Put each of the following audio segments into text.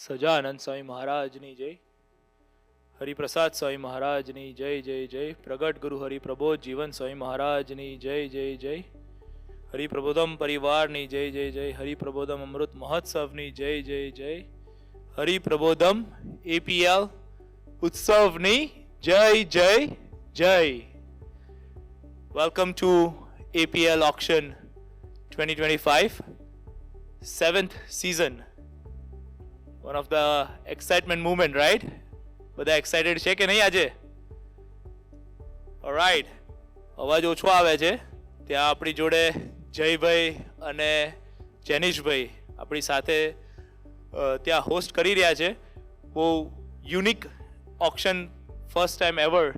સજાનંદ સ્વામી મહારાજની જય. હરિપ્રસાદ સ્વામી મહારાજની જય જય જય. પ્રગટ ગુરુ હરિપ્રબોધજીવન સ્વામી મહારાજની જય જય જય. હરિપ્રબોધમ પરિવારની જય જય જય. હરિપ્રબોધમ અમૃત મહોત્સવની જય જય જય. હરિપ્રબોધમ APL ઉત્સવની જય જય જય. Welcome to APL Auction 2025, 7th season. One of the excitement movement, right? બધા excited છે કે નહીં આજે? Alright. અવાજ ઓછો આવે છે. ત્યાં આપણી જોડે જયભાઈ અને જેનિશભાઈ આપણી સાથે ત્યાં હોસ્ટ કરી રહ્યા છે. બહુ unique auction first time ever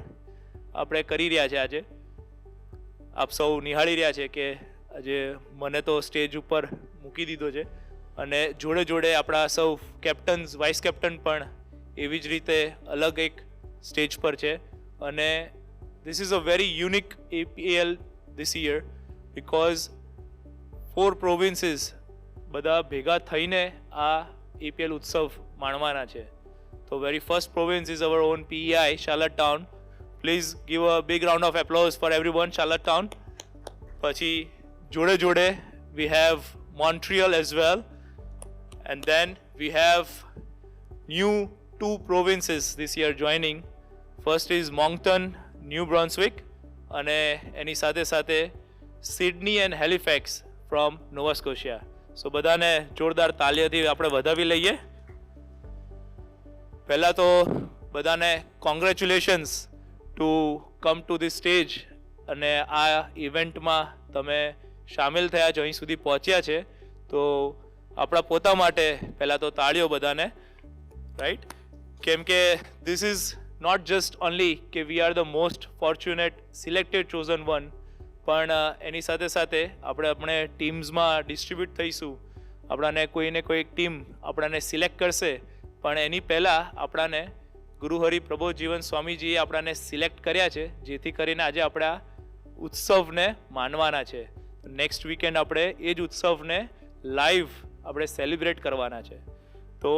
આપણે કરી રહ્યા છે આજે. આપ સૌ નિહાળી રહ્યા છે કે આજે મને તો સ્ટેજ ઉપર મૂકી દીધો છે અને જોડે જોડે આપણા સૌ કેપ્ટન્સ વાઇસ કેપ્ટન પણ એવી જ રીતે અલગ એક સ્ટેજ પર છે. અને this is a very unique APL this year because 4 પ્રોવિન્સીસ બધા ભેગા થઈને આ APL ઉત્સવ માણવાના છે. તો very first province is our on PEI Charlottetown. Please give a big round of applause for everyone, Charlottetown. પછી જોડે જોડે we have Montreal as well. And then we have new 2 provinces this year joining. First is Moncton, New Brunswick, અને એની સાથે સાથે Sydney and Halifax from Nova Scotia. So બધાને જોરદાર તાળીઓથી આપણે વધાવી લઈએ. પહેલા તો બધાને congratulations to come to this stage અને આ ઇવેન્ટમાં તમે સામેલ થયા છો, અહીં સુધી પહોંચ્યા છે. તો આપણા પોતા માટે પહેલાં તો તાળીઓ બધાને, રાઈટ? કેમ કે this is not just only કે we are the most fortunate selected chosen one, પણ એની સાથે સાથે આપણે ટીમ્સમાં ડિસ્ટ્રીબ્યુટ થઈશું. આપણાને કોઈને કોઈ એક ટીમ આપણાને સિલેક્ટ કરશે, પણ એની પહેલાં આપણાને ગુરુ હરિપ્રબોધજીવન સ્વામીજીએ આપણાને સિલેક્ટ કર્યા છે, જેથી કરીને આજે આપણે આ ઉત્સવને માનવાના છે. નેક્સ્ટ વીકેન્ડ આપણે એ જ ઉત્સવને લાઈવ આપણે સેલિબ્રેટ કરવાના છે. તો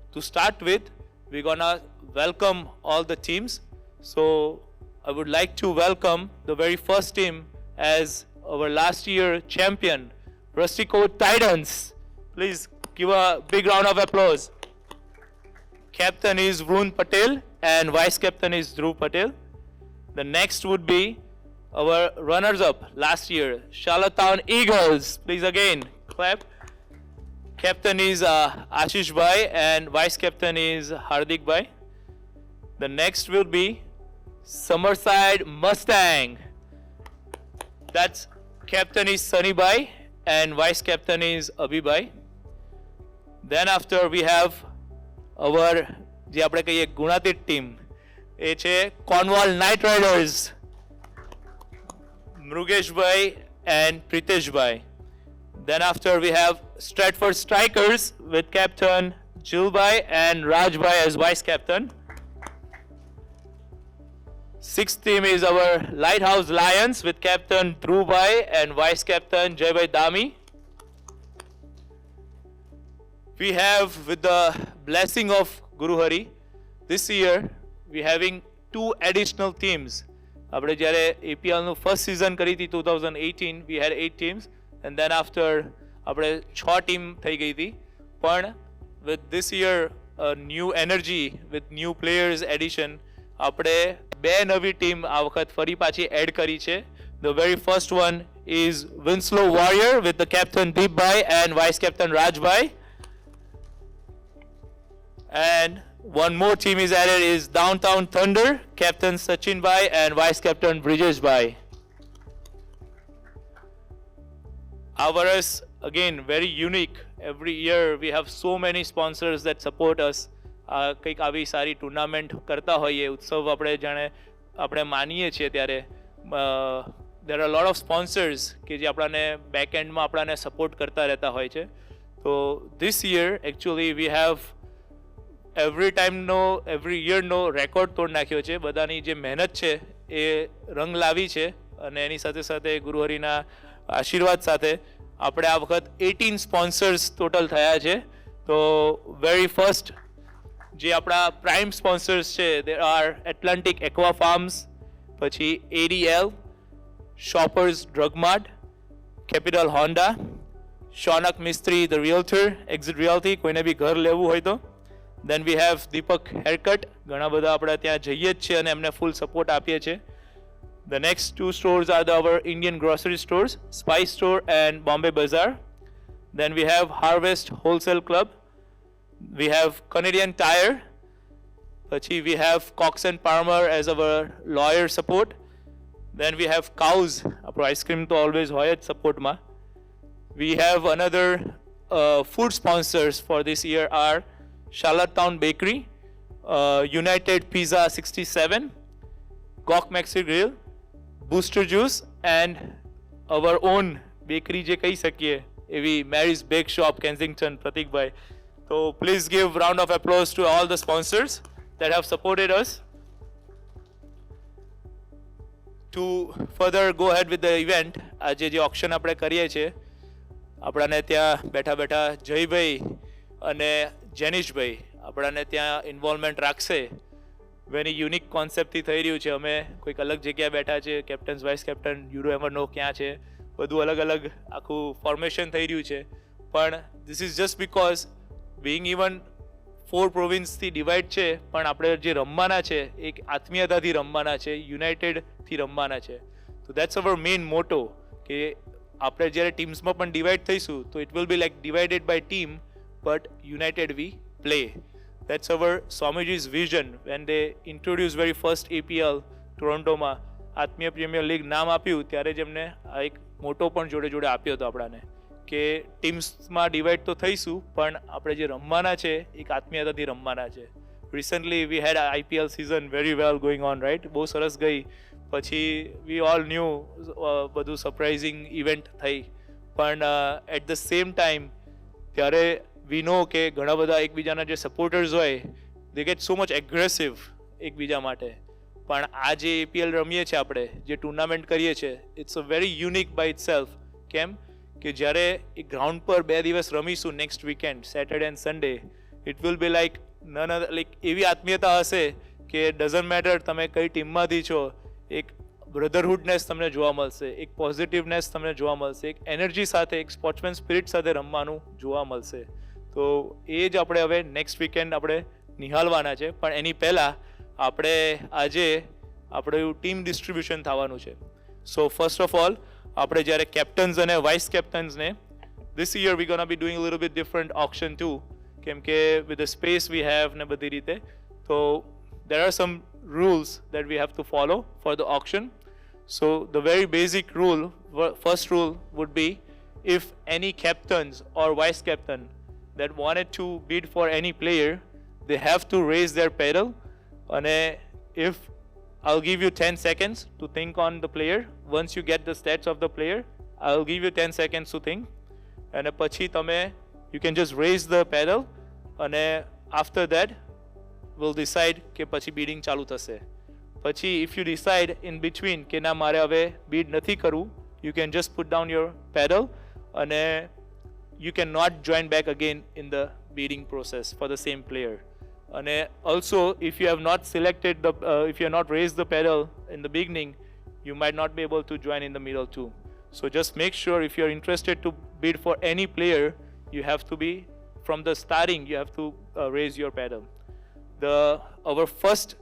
to start with we gonna welcome all the teams. So I would like to welcome the very first team as our last year champion Rusticot Titans. Please give a big round of applause. Captain is Vrun Patel and Vice Captain is Dhruv Patel. The next would be our runners-up last year, Charlottetown Eagles. Please again clap. Captain is Ashish Bhai and Vice Captain is Hardik Bhai. The next will be Summerside Mustang. That's Captain is Sunny Bhai and Vice Captain is Abhi Bhai. Then after we have our જે આપણે કહીએ ગુણાતીત team, એ છે Cornwall Knight Riders, મૃગેશભાઈ and પ્રિતેશભાઈ. Then after we have Stratford Strikers with Captain Jilbhai and Rajbhai as Vice Captain. Sixth team is our Lighthouse Lions with Captain Dhruvbhai and Vice Captain Jaybhai Dami. We have, with the blessing of Guru Hari, this year we having 2 additional teams. આપણે જ્યારે APL નું first season કરી હતી 2018, we had 8 teams, and then after આપણે 6 team થઈ ગઈ હતી. પણ with this year a new energy with new players addition, આપણે 2 નવી ટીમ આ વખત ફરી પાછી એડ કરી છે. The very first one is Winslow Warrior with the Captain Deepbhai and Vice Captain Rajbhai. And one more team is added is Downtown Thunder, Captain Sachin Bhai and Vice Captain Brijesh Bhai. Our is again very unique. Every year we have so many sponsors that support us. કંઈક આવી સારી tournament કરતા હોઈએ, ઉત્સવ આપણે જાણે આપણે માનીએ છીએ ત્યારે there are a lot of sponsors કે જે આપણાને બેક એન્ડમાં આપણાને સપોર્ટ કરતા રહેતા હોય છે. તો this year actually we have every year નો રેકોર્ડ તોડ નાખ્યો છે. બધાની જે મહેનત છે એ રંગ લાવી છે અને એની સાથે સાથે ગુરુહરિના આશીર્વાદ સાથે આપણે આ વખત 18 સ્પોન્સર્સ ટોટલ થયા છે. તો તો વેરી ફર્સ્ટ જે આપણા પ્રાઇમ સ્પોન્સર્સ છે there are Atlantic Aqua Farms, પછી ADL, Shoppers Drug Mart, Capital Honda, Shaunak Mistry the Realtor, Exit Realty, કોઈને બી ઘર લેવું હોય તો. Then we have Deepak Haircut, ઘણા બધા આપણે ત્યાં જઈએ જ છે અને એમને ફૂલ સપોર્ટ આપીએ છીએ. The next two stores are our Indian grocery stores, Spice Store and Bombay Bazaar. Then we have Harvest Wholesale Club. We have Canadian Tire. Pachi we have Cox and Palmer as our lawyer support. Then we have Cows. Our ice cream to always hoya support ma. We have another food sponsors for this year are Charlottetown Bakery, United Pizza 67, Gok Maxi Grill, Booster Juice and our own bakery je કહી શકીએ એવી Mary's Bake Shop Kensington, Pratik bhai. So please give round of applause to all the sponsors that have supported us. To further go ahead with the event, આજે જે auction આપણે કરીએ છીએ આપણાને ત્યાં બેઠા બેઠા જયભાઈ અને જેનિશભાઈ આપણાને ત્યાં ઇન્વોલ્વમેન્ટ રાખશે. વેરી યુનિક કોન્સેપ્ટથી થઈ રહ્યું છે. અમે કોઈક અલગ જગ્યાએ બેઠા છે, captains vice captain you do ever know ક્યાં છે, બધું અલગ અલગ આખું ફોર્મેશન થઈ રહ્યું છે. પણ this is just because being even 4 પ્રોવિન્સથી ડિવાઈડ છે પણ આપણે જે રમવાના છે એક આત્મીયતાથી રમવાના છે, યુનાઇટેડથી રમવાના છે. તો દેટ્સ અવર મેઇન મોટો કે આપણે જ્યારે ટીમ્સમાં પણ ડિવાઈડ થઈશું તો it will be like divided by team but united we play. That's our Swamiji's vision when they introduced very first APL ટોરોન્ટોમાં Atmiya premier league નામ આપ્યું ત્યારે જ એમને આ એક મોટો પણ જોડે જોડે આપ્યો હતો આપણાને કે ટીમ્સમાં ડિવાઈડ તો થઈશું પણ આપણે જે રમવાના છે એક આત્મીયતાથી રમવાના છે. Recently V head IPL season very well going on, right? બહુ સરસ ગઈ. પછી વી ઓલ ન્યૂ બધું સરપ્રાઇઝિંગ ઇવેન્ટ થઈ પણ એટ ધ સેમ ટાઈમ ત્યારે વી નો કે ઘણા બધા એકબીજાના જે સપોર્ટર્સ હોય દે ગેટ સો મચ એગ્રેસિવ એકબીજા માટે. પણ આ જે APL રમીએ છીએ આપણે જે ટુર્નામેન્ટ કરીએ છીએ it's a very unique by itself. કેમ કે જ્યારે એ ગ્રાઉન્ડ પર 2 દિવસ રમીશું next weekend Saturday and Sunday it will be like none other like એવી આત્મીયતા હશે કે ડઝન્ટ મેટર તમે કઈ ટીમમાંથી છો, એક બ્રધરહુડનેસ તમને જોવા મળશે, એક પોઝિટિવનેસ તમને જોવા મળશે, એક એનર્જી સાથે એક સ્પોર્ટ્સમેન સ્પિરિટ સાથે રમવાનું જોવા મળશે. તો એ જ આપણે હવે નેક્સ્ટ વીકેન્ડ આપણે નિહાળવાના છે. પણ એની પહેલાં આપણે આજે આપણું ટીમ ડિસ્ટ્રીબ્યુશન થવાનું છે. સો ફર્સ્ટ ઓફ ઓલ આપણે જ્યારે કેપ્ટન્સ અને વાઇસ કેપ્ટન્સને this year we gonna be doing a little bit different auction too કેમ કે with the space we have ને બધી રીતે. તો there are some rules that we have to follow for the auction. So the very basic rule, first rule would be if any captains or vice captain that wanted to bid for any player, they have to raise their pedal. And if I'll give you 10 seconds to think on the player. Once you get the stats of the player, I'll give you 10 seconds to think. And pachi tame you can just raise the pedal. And after that, we'll decide કે પછી bidding ચાલુ થશે. પછી if you decide in between કે ના મારે હવે bid નથી કરવું, you can just put down your pedal and you cannot join back again in the bidding process for the same player. And also if you have not selected the if you have not raised the pedal in the beginning, you might not be able to join in the middle too. So just make sure if you are interested to bid for any player, you have to be from the starting you have to raise your pedal. Our first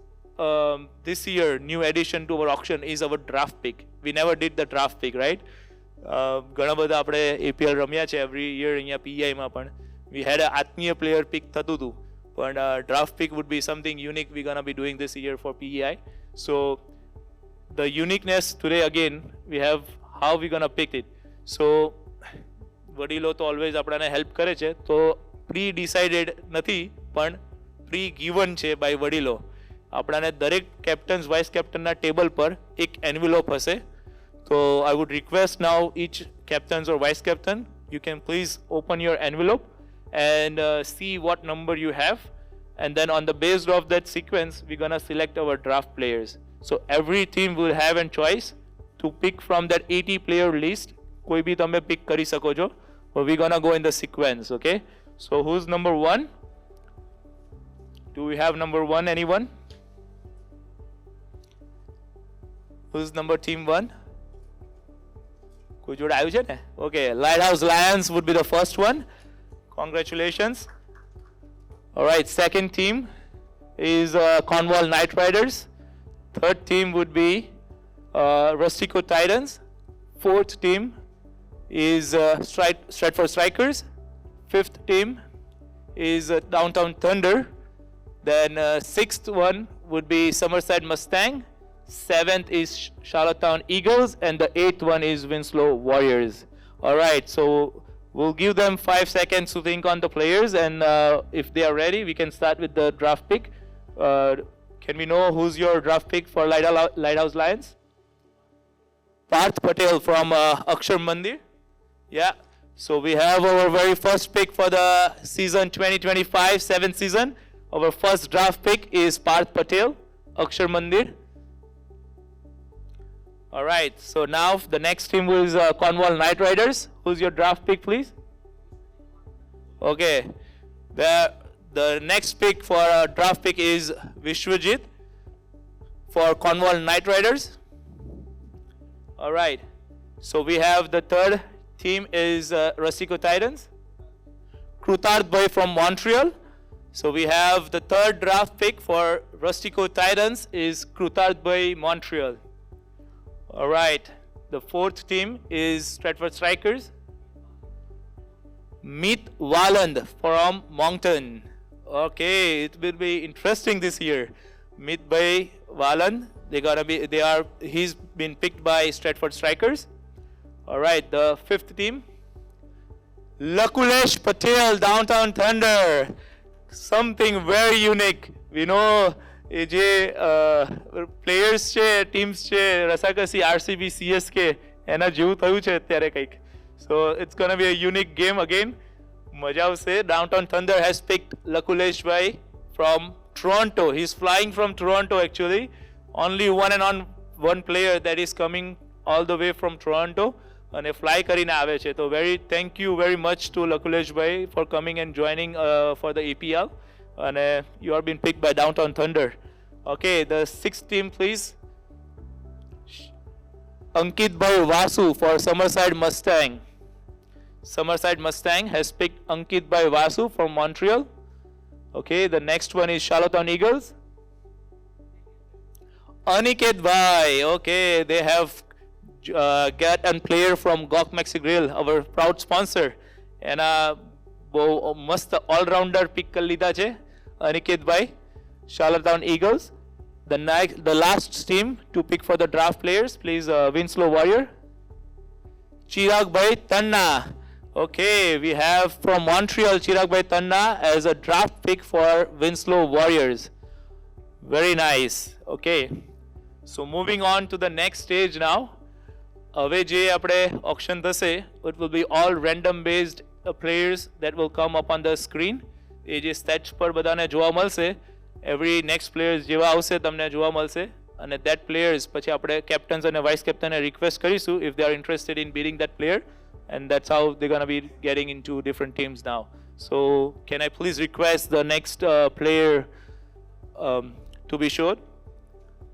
this year new addition to our auction is our draft pick. We never did the draft pick, right? ઘણા બધા આપણે APL રમ્યા છે every year અહીંયા PEI માં પણ we had a Atmiya player pick થતું હતું પણ draft pick would be something unique we're gonna be doing this year for PEI. So the uniqueness today again we have how we gonna pick it. So વડીલો તો always આપણાને help કરે છે તો pre decided નથી પણ pre given છે by વડીલો. આપણાને દરેક કેપ્ટન્સ વાઇસ કેપ્ટનના ટેબલ પર એક એન્વેલોપ હશે. તો I would request now each captains or vice captain, you can please open your envelope and see what number you have. And then on the basis of that sequence, we're gonna select our draft players. So every team will have a choice to pick from that 80 player list. કોઈ બી તમે pick કરી શકો છો. But we're gonna go in the sequence, okay? So who's number 1? Do we have number 1, anyone? Who's number team 1? કોઈ જોડે આવ્યું છે ને? Okay, Lighthouse Lions would be the first one. Congratulations. All right, second team is Cornwall Knight Riders. Third team would be Rustico Titans. Fourth team is Stratford Strikers. Fifth team is Downtown Thunder. Then sixth one would be Summerside Mustang. Seventh is Charlottetown Eagles, and the eighth one is Winslow Warriors. All right, so we'll give them 5 seconds to think on the players, and if they are ready, we can start with the draft pick. Can we know who's your draft pick for Lighthouse Lions? Parth Patel from Akshar Mandir. Yeah, so we have our very first pick for the season 2025, 7th season. Our first draft pick is Parth Patel, Akshar Mandir. All right, so now the next team is Cornwall Knight Riders. Who's your draft pick, please? Okay, the next pick for draft pick is Vishwajit for Cornwall Knight Riders. All right, so we have the third team is Rustico Titans. Krutardbhai from Montreal. So we have the third draft pick for Rustico Titans is Krutardbhai Montreal. All right, the fourth team is Stratford Strikers. Meet Valand from Moncton. Okay, it will be interesting this year. Meet by Valand. He's been picked by Stratford Strikers. All right, the fifth team, Lakulesh Patel, Downtown Thunder. Something very unique. We know players છે, teams છે, રસાકસી RCB CSK એના જેવું થયું છે અત્યારે કંઈક. So it's going to be a unique game again. મજા આવશે. Downtown Thunder has picked Lakulesh Bhai from Toronto. He's flying from Toronto actually. Only one player that is coming all the way from Toronto અને fly કરીને આવે છે. તો thank you very much to Lakulesh Bhai for coming and joining for the APL. And you are being picked by Downtown Thunder. Okay, the sixth team, please. Ankit Bhai Vasu for Summerside Mustang. Summerside Mustang has picked Ankit Bhai Vasu from Montreal. Okay, the next one is Charlottetown Eagles. Aniket Bhai. Okay, they have got a player from Gok Maxi Grill, our proud sponsor. And બહુ મસ્ત allrounder pick કરી લીધા છે અનિકેત ભાઈ, Charlottetown Eagles. The last team to pick for the draft players, please, Winslow Warrior. Chirag Bhai Tanna. Okay, we have from Montreal Chirag Bhai Tanna as a draft pick for Winslow Warriors. Very nice. Okay, so moving on to the next stage now. હવે જે આપણે auction થશે, it will be all random based players that will come up on the screen. એ જે stats પર બધાને જોવા મળશે. Every next players જેવા આવશે તમને જોવા મળશે. અને that players પછી આપણે captains અને vice captainને request કરીશું if they are interested in beating that player, and that's how they're going to be getting into different teams now. So can I please request the next player to be showed?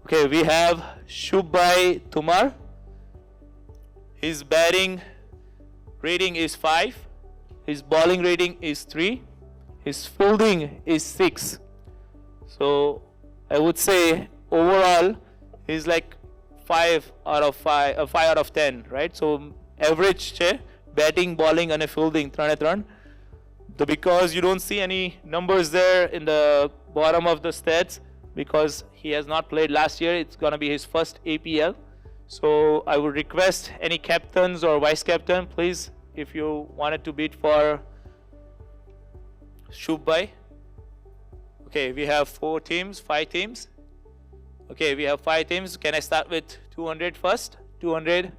Okay, we have Shubhai Tumar. His batting rating is 5. His bowling rating is 3. His fielding is 6. So I would say overall he's like 5 out of 10, right? So average che batting, bowling and fielding 3 because you don't see any numbers there in the bottom of the stats because he has not played last year. It's going to be his first APL. So I would request any captains or vice captain, please, if you wanted to bid for Shubhai. Okay, we have 5 teams. Okay, we have 5 teams. Can I start with 200 first? 200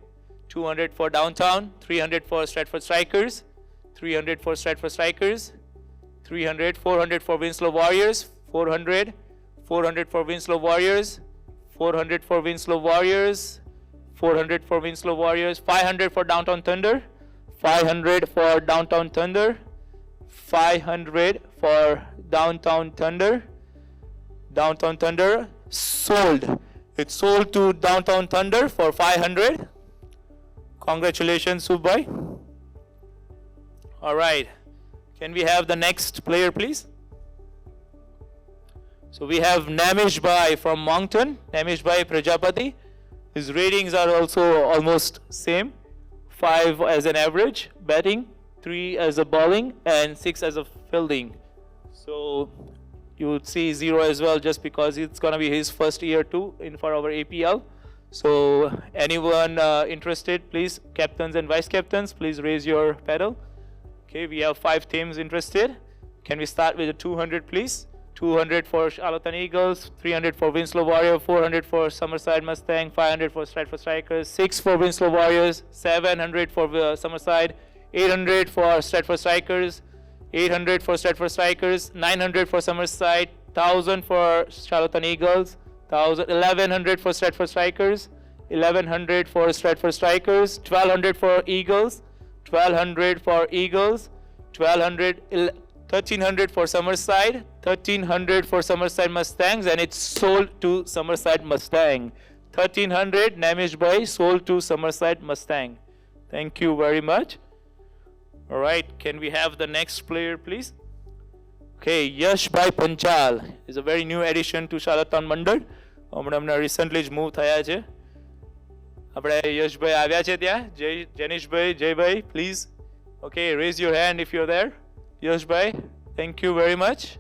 for Downtown, 300 for Stratford Strikers, 300 for Stratford Strikers, 400 for Winslow Warriors, 400 for Winslow Warriors, 400 for Winslow Warriors, 400 for Winslow Warriors, 500 for Downtown Thunder, 500 for Downtown Thunder, 500 for Downtown Thunder. Downtown Thunder sold. It's sold to Downtown Thunder for 500. Congratulations, Subhai. All right. Can we have the next player, please? So we have Namish Bhai from Moncton. Namish Bhai Prajapati. His ratings are also almost same. 5 as an average batting, 3 as a bowling, and 6 as a fielding. So you would see 0 as well, just because it's gonna be his first year too in for our APL. So anyone interested, please, captains and vice captains, please raise your paddle. Okay, we have 5 teams interested. Can we start with the 200, please? 200 for Charlatan Eagles, 300 for Winslow Warrior, 400 for Summerside Mustang, 500 for Stratford Strikers, 6 for Winslow Warriors, 700 for Summerside, 800 for Stratford Strikers, 800 for Stratford Strikers, 900 for Summerside, 1000 for Charlatan Eagles, 1100 for Stratford Strikers, 1100 for Stratford Strikers, 1200 for Eagles, 1200 for Eagles, 1300 for Summerside, 1300 for Summerside Mustangs, and it's sold to Summerside Mustang. 1300 Namish Bhai sold to Summerside Mustang. Thank you very much. All right, can we have the next player, please? Okay, Yash Bhai Panchal is a very new addition to Charlatan Mandal. હમણાં recently જ move થયા છે. આપણે યશભાઈ આવ્યા છે ત્યાં. જનીશભાઈ, Jaybhai, please. Okay, raise your hand if you're there. Yashbhai, thank you very much.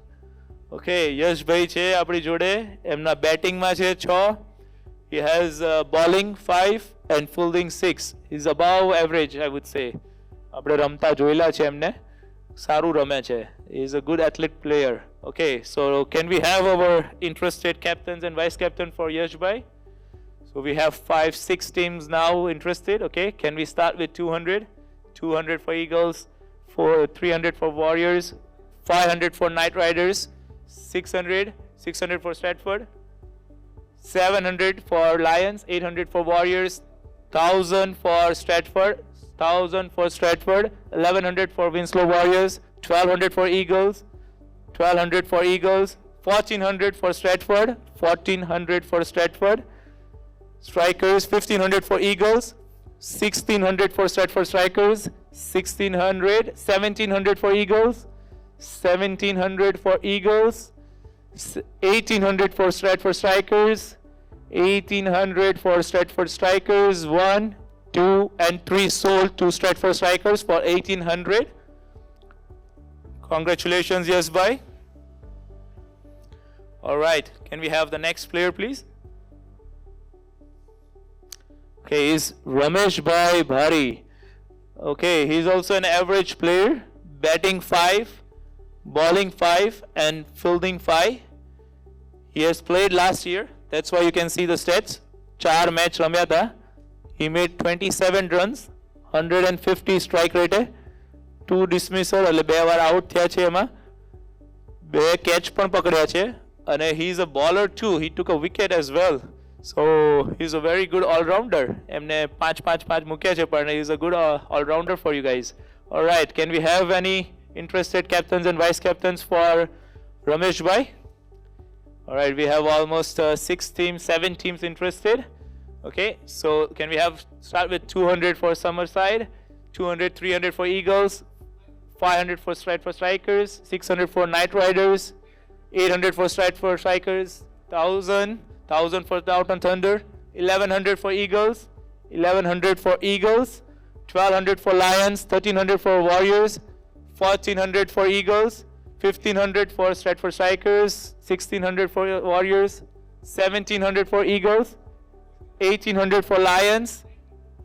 Okay, યશભાઈ છે આપણી જોડે. એમના બેટિંગમાં છે 6. He has bowling 5 and fielding 6. He's above average, I would say. આપણે રમતા જોયેલા છે એમને. સારું રમે છે. He is a good athlete player. Okay, so can we have our interested captains and vice captain for Yashbhai? So we have 5-6 teams now interested. Okay, can we start with 200? 200 for Eagles, 300 for Warriors, 500 for Knight Riders, 600 for Stratford, 700 for Lions, 800 for Warriors, 1000 for Stratford, 1000 for Stratford, 1100 for Winslow Warriors, 1200 for Eagles, 1200 for Eagles, 1400 for Stratford, 1400 for Stratford, Strikers, 1500 for Eagles, 1600 for Stratford Strikers, 1600, 1700 for Eagles, 1700 for Eagles, 1800 for Stratford Strikers, 1800 for Stratford Strikers, 1, 2 and 3 sold to Stratford Strikers for 1800. Congratulations, yes, bhai. All right, can we have the next player, please? Okay, is Ramesh Bhai Bhari. Okay, he's also an average player, batting 5, bowling 5 and fielding 5. He has played last year, that's why you can see the stats. 4 match ramya tha. He made 27 runs, 150 strike rate, 2 dismissal, એટલે 2 વાર out થયા છે એમાં, 2 catch પણ પકડ્યા છે, અને he is a bowler too. He took a wicket as well. So he's a very good all-rounder. એમને 5-5-5 મૂક્યા છે, પણ he is a good all-rounder for you guys. All right, can we have any interested captains and vice captains for Ramesh Bhai? All right, we have almost 6 teams, 7 teams interested. Okay, so can we have start with 200 for Summerside, 200, 300 for Eagles, 500 for Stratford Strikers, 600 for Knight Riders, 800 for Stratford Strikers, 1000 for Downtown Thunder, 1100 for Eagles, 1100 for Eagles, 1200 for Lions, 1300 for Warriors, 1400 for Eagles, 1500 for Stratford Strikers, 1600 for Warriors, 1700 for Eagles, 1800 for Lions,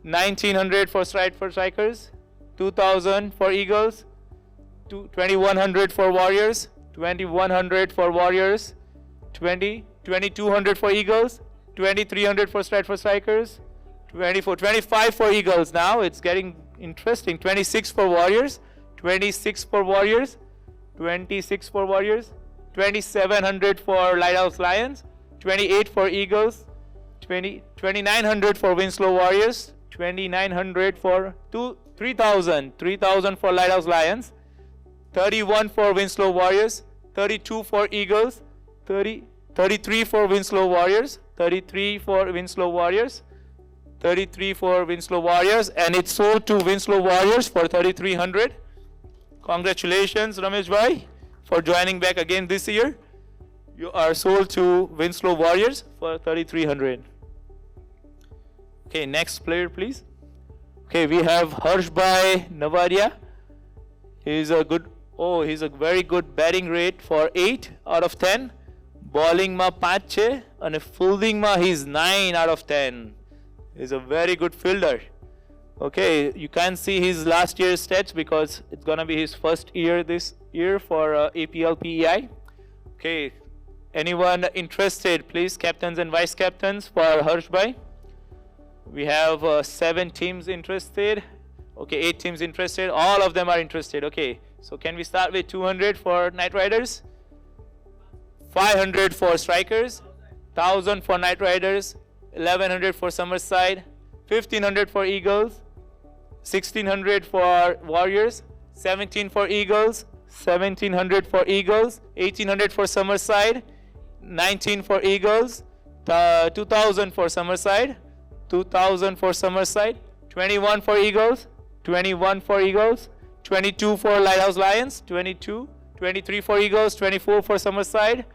1900 for Stratford Strikers, 2000 for Eagles, 2100 for Warriors, 2100 for Warriors, 2200 for Eagles, 2300 for Stratford Strikers, 25 for Eagles. Now it's getting interesting. 26 for Warriors, 26 for Warriors, 26 for Warriors, 2700 for Lighthouse Lions, 28 for Eagles, 2900 for Winslow Warriors, 2900 for 3000 for Lighthouse Lions, 31 for Winslow Warriors, 32 for Eagles, 33 for Winslow Warriors, 33 for Winslow Warriors, 33 for Winslow Warriors, and it's sold to Winslow Warriors for 3,300. Congratulations, Ramesh Bhai, for joining back again this year. You are sold to Winslow Warriors for 3,300. Okay, next player, please. Okay, we have Harsh Bhai Navaria. He's a very good batting rate for 8 out of 10. Bowling ma 5 છે and fielding ma he's 9 out of 10. He's a very good fielder. Okay, you can't see his last year's stats because it's gonna be his first year this year for APL PEI. Okay, anyone interested, please, captains and vice captains for Harsh Bhai. We have 7 teams interested. Okay, 8 teams interested. All of them are interested. Okay, so can we start with 200 for Knight Riders? 500 for Strikers, 1,000 for Knight Riders, 1,100 for Summerside, 1,500 for Eagles, 1,600 for Warriors, 17 for Eagles, 1,700 for Eagles, 1,800 for Summerside, 19 for Eagles, 2,000 for Summerside, 2,000 for Summerside, 21 for Eagles, 21 for Eagles, 22 for Lighthouse Lions, 22, 23 for Eagles, 24 for Summerside,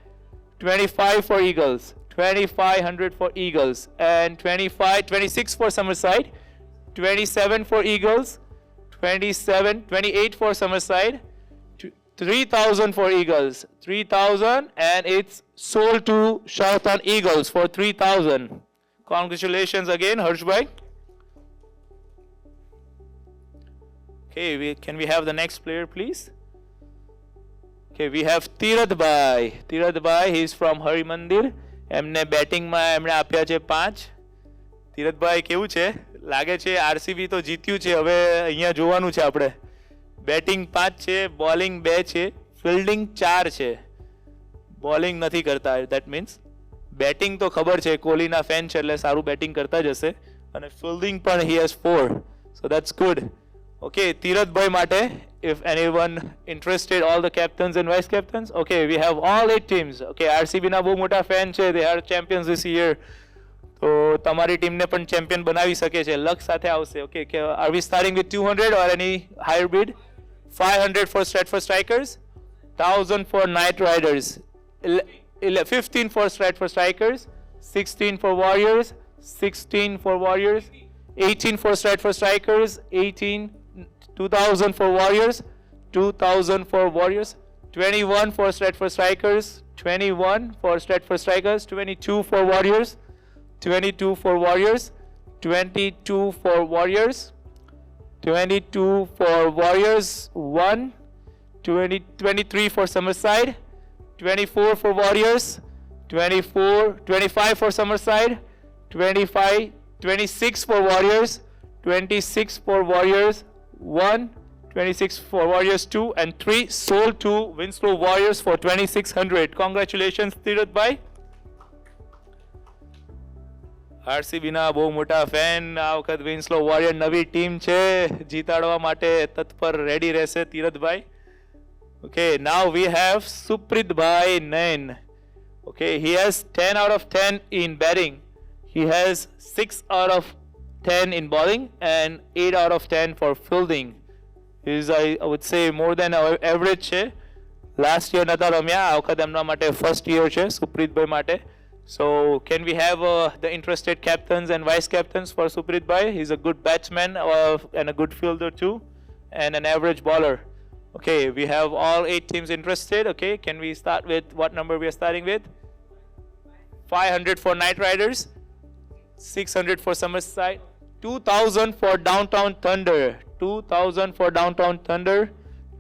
25 for Eagles, 2,500 for Eagles, and 26 for Summerside, 27 for Eagles, 28 for Summerside, 3,000 for Eagles, 3,000, and it's sold to Sharathon Eagles for 3,000. Congratulations again, Harsh Bhai. Okay, can we have the next player, please? Okay, we have Suhradbhav. Suhradbhav, he is from Hari Mandir. એમને બેટિંગમાં એમણે આપ્યા છે 5. સુહૃદભાઈ કેવું છે? લાગે છે RCB તો જીત્યું છે. હવે અહીંયા જોવાનું છે આપણે. બેટિંગ 5 છે, બોલિંગ 2 છે, ફિલ્ડિંગ 4 છે. બોલિંગ નથી કરતા. ધેટ મીન્સ બેટિંગ તો ખબર છે, કોહલીના ફેન છે એટલે સારું બેટિંગ કરતા જ હશે. અને ફિલ્ડિંગ પણ he has 4. So that's good. Okay, Suhradbhav માટે, if anyone interested, all the captains and vice captains. Okay, we have all 8 teams. Okay, RCB ના બહુ મોટા ફેન છે. They are champions this year. તો તમારી ટીમને પણ ચેમ્પિયન બનાવી શકે છે. લક સાથે આવશે. Okay, are we starting with 200 or any higher bid? 500 for Stratford Strikers, 1,000 for Knight Riders, 15 for Stratford Strikers, 16 for Warriors, 16 for Warriors, 18 for Stratford Strikers, 18, 2,000 for Warriors, 2,000 for Warriors, 21 for Stratford Strikers, 21 for Stratford Strikers, 22 for Warriors, 22 for Warriors, 22 for Warriors, 22 for Warriors, 1, 23 for Summerside, 24 for Warriors, 25 for Summerside, 26 for Warriors, 26 for Warriors, 1, 26 for Warriors 2, and 3 sold to Winslow Warriors for 2,600. Congratulations, Suhradbhav. RCB ના બહુ મોટા fan. આ વખત વિન્સલો warrior નવી team છે, જીતાડવા માટે તત્પર ready રહેશે સુહૃદભાઈ. Okay, now we have Supritbhai Nain. Okay, he has 10 out of 10 in batting. He has 6 out of 10 in bowling and 8 out of 10 for fielding. He is, I would say, more than average છે. Last year નતા રમ્યા, આ વખત એમના માટે first year છે સુપ્રીતભાઈ માટે. So can we have the interested captains and vice captains for Supritbhai? He's a good batsman and a good fielder too, and an average bowler. Okay, we have all 8 teams interested. Okay, can we start with what number we are starting with? 500 for Knight Riders, 600 for Summerside, 2,000 for Downtown Thunder, 2,000 for Downtown Thunder,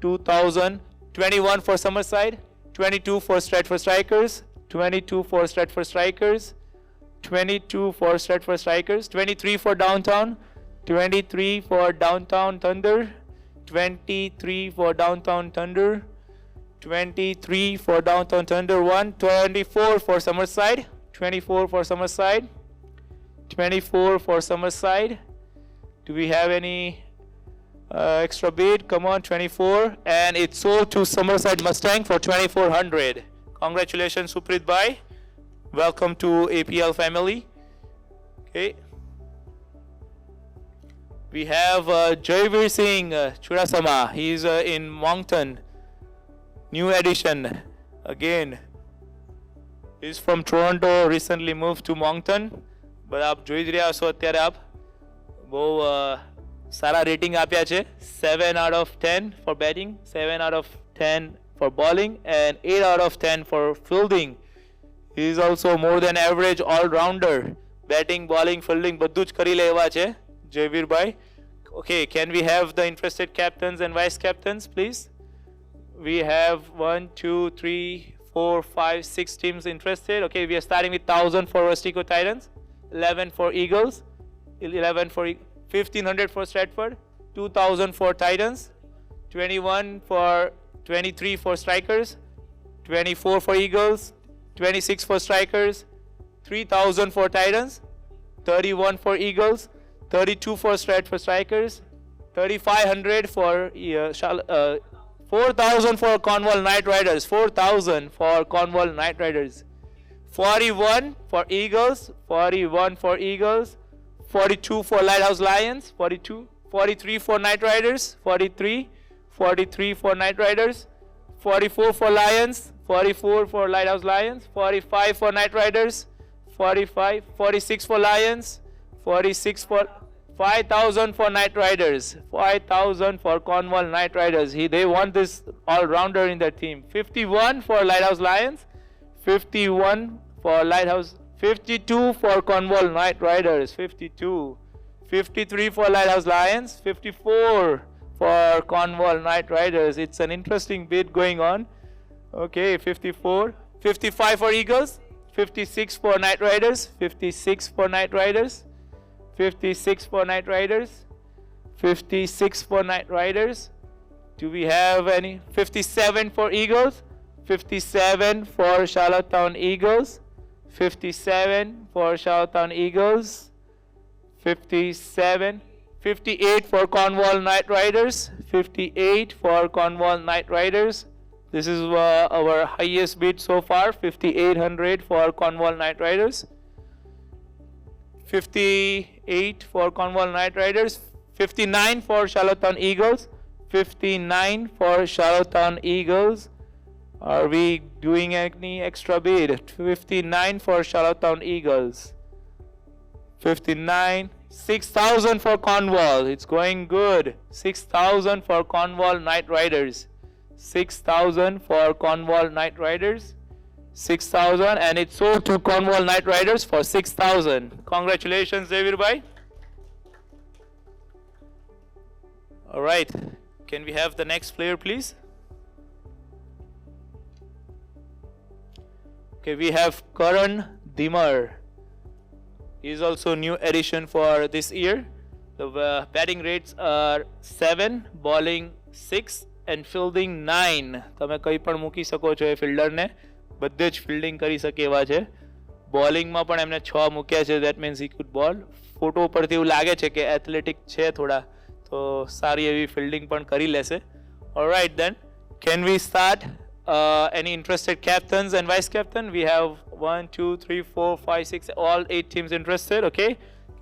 2,000, 21 for Summerside, 22 for Stratford Strikers, 22 for Stratford Strikers, 22 for Stratford Strikers, 23 for Downtown, 23 for Downtown Thunder, 23 for Downtown Thunder, 23 for Downtown Thunder 1, 24 for Summerside, 24 for Extra bid, come on, 24. And it's sold to Summerside Mustang for 2400. Congratulations, Suprit Bhai. Welcome to APL family. Okay. We have Jaivir Singh Churasama. He's in Moncton. New addition. Again. He's from Toronto, recently moved to Moncton. But આપ જોઈ જ રહ્યા છો અત્યારે આપ બહુ સારા rating આપ્યા છે. 7 out of 10 for batting, 7 out of 10 for bowling and 8 out of 10 for fielding. He is also more than average all-rounder. Batting, bowling, fielding બધું જ કરી લે એવા છે જયવીર ભાઈ. Okay, can we have the interested captains and vice captains, please? We have 1, 2, 3, 4, 5, 6 teams interested. Okay, we are starting with 1,000 for Rustico Titans, 11 for Eagles, 11 for 1,500 for Stratford, 2,000 for Titans, 21 for 23 for Strikers, 24 for Eagles, 26 for Strikers, 3,000 for Titans, 31 for Eagles, 32 for Stratford Strikers, 3,500 for 4,000 for Cornwall Knight Riders, 4,000 for Cornwall Knight Riders, 41 for Eagles, 41 for Eagles, 42 for Lighthouse Lions, 42, 43 for Knight Riders, 43, 43 for Knight Riders, 44 for Lions, 44 for Lighthouse Lions, 45 for Knight Riders, 45, 46 for Lions, 46 for 5,000 for Knight Riders, 5,000 for Cornwall Knight Riders. They want this all-rounder in their team. 51 for Lighthouse Lions, 51 for Lighthouse, 52 for Cornwall Knight Riders, 52, 53 for Lighthouse Lions, 54 for Cornwall Knight Riders. It's an interesting bid going on. Okay, 54, 55 for Eagles, 56 for Knight Riders, 56 for Knight Riders, 56 for Knight Riders, 56 for Knight Riders. Do we have any? 57 for Eagles, 57 for Charlottetown Eagles, 57 for Charlottetown Eagles, 57, 58 for Cornwall Knight Riders, 58 for Cornwall Knight Riders. This is our highest bid so far, 5,800 for Cornwall Knight Riders. 58 for Cornwall Knight Riders, 59 for Charlottetown Eagles, 59 for Charlottetown Eagles. Are we doing any extra bid? 59 for Charlottetown Eagles, 59, 6,000 for Cornwall. It's going good. 6,000 for Cornwall Knight Riders, 6,000 for Cornwall Knight Riders, 6,000, and it's sold to Cornwall Knight Riders for 6,000. Congratulations, Xavier Bhai. All right, can we have the next player, please? Okay, we have Karan Dimar. He is also new addition for this year. The batting rates are 7, bowling 6, and fielding 9. તમે કંઈ પણ મૂકી શકો છો એ ફિલ્ડરને, બધે જ fielding કરી શકે એવા છે. બોલિંગમાં પણ એમને 6 મૂક્યા છે. દેટ મીન્સ હી કુડ બોલ. ફોટો ઉપરથી એવું લાગે છે કે એથ્લેટિક છે થોડા, તો સારી એવી ફિલ્ડિંગ પણ કરી લેશે. Alright then, can we start? Any interested captains and vice captain? We have 1, 2, 3, 4, 5, 6, all 8 teams interested. Okay,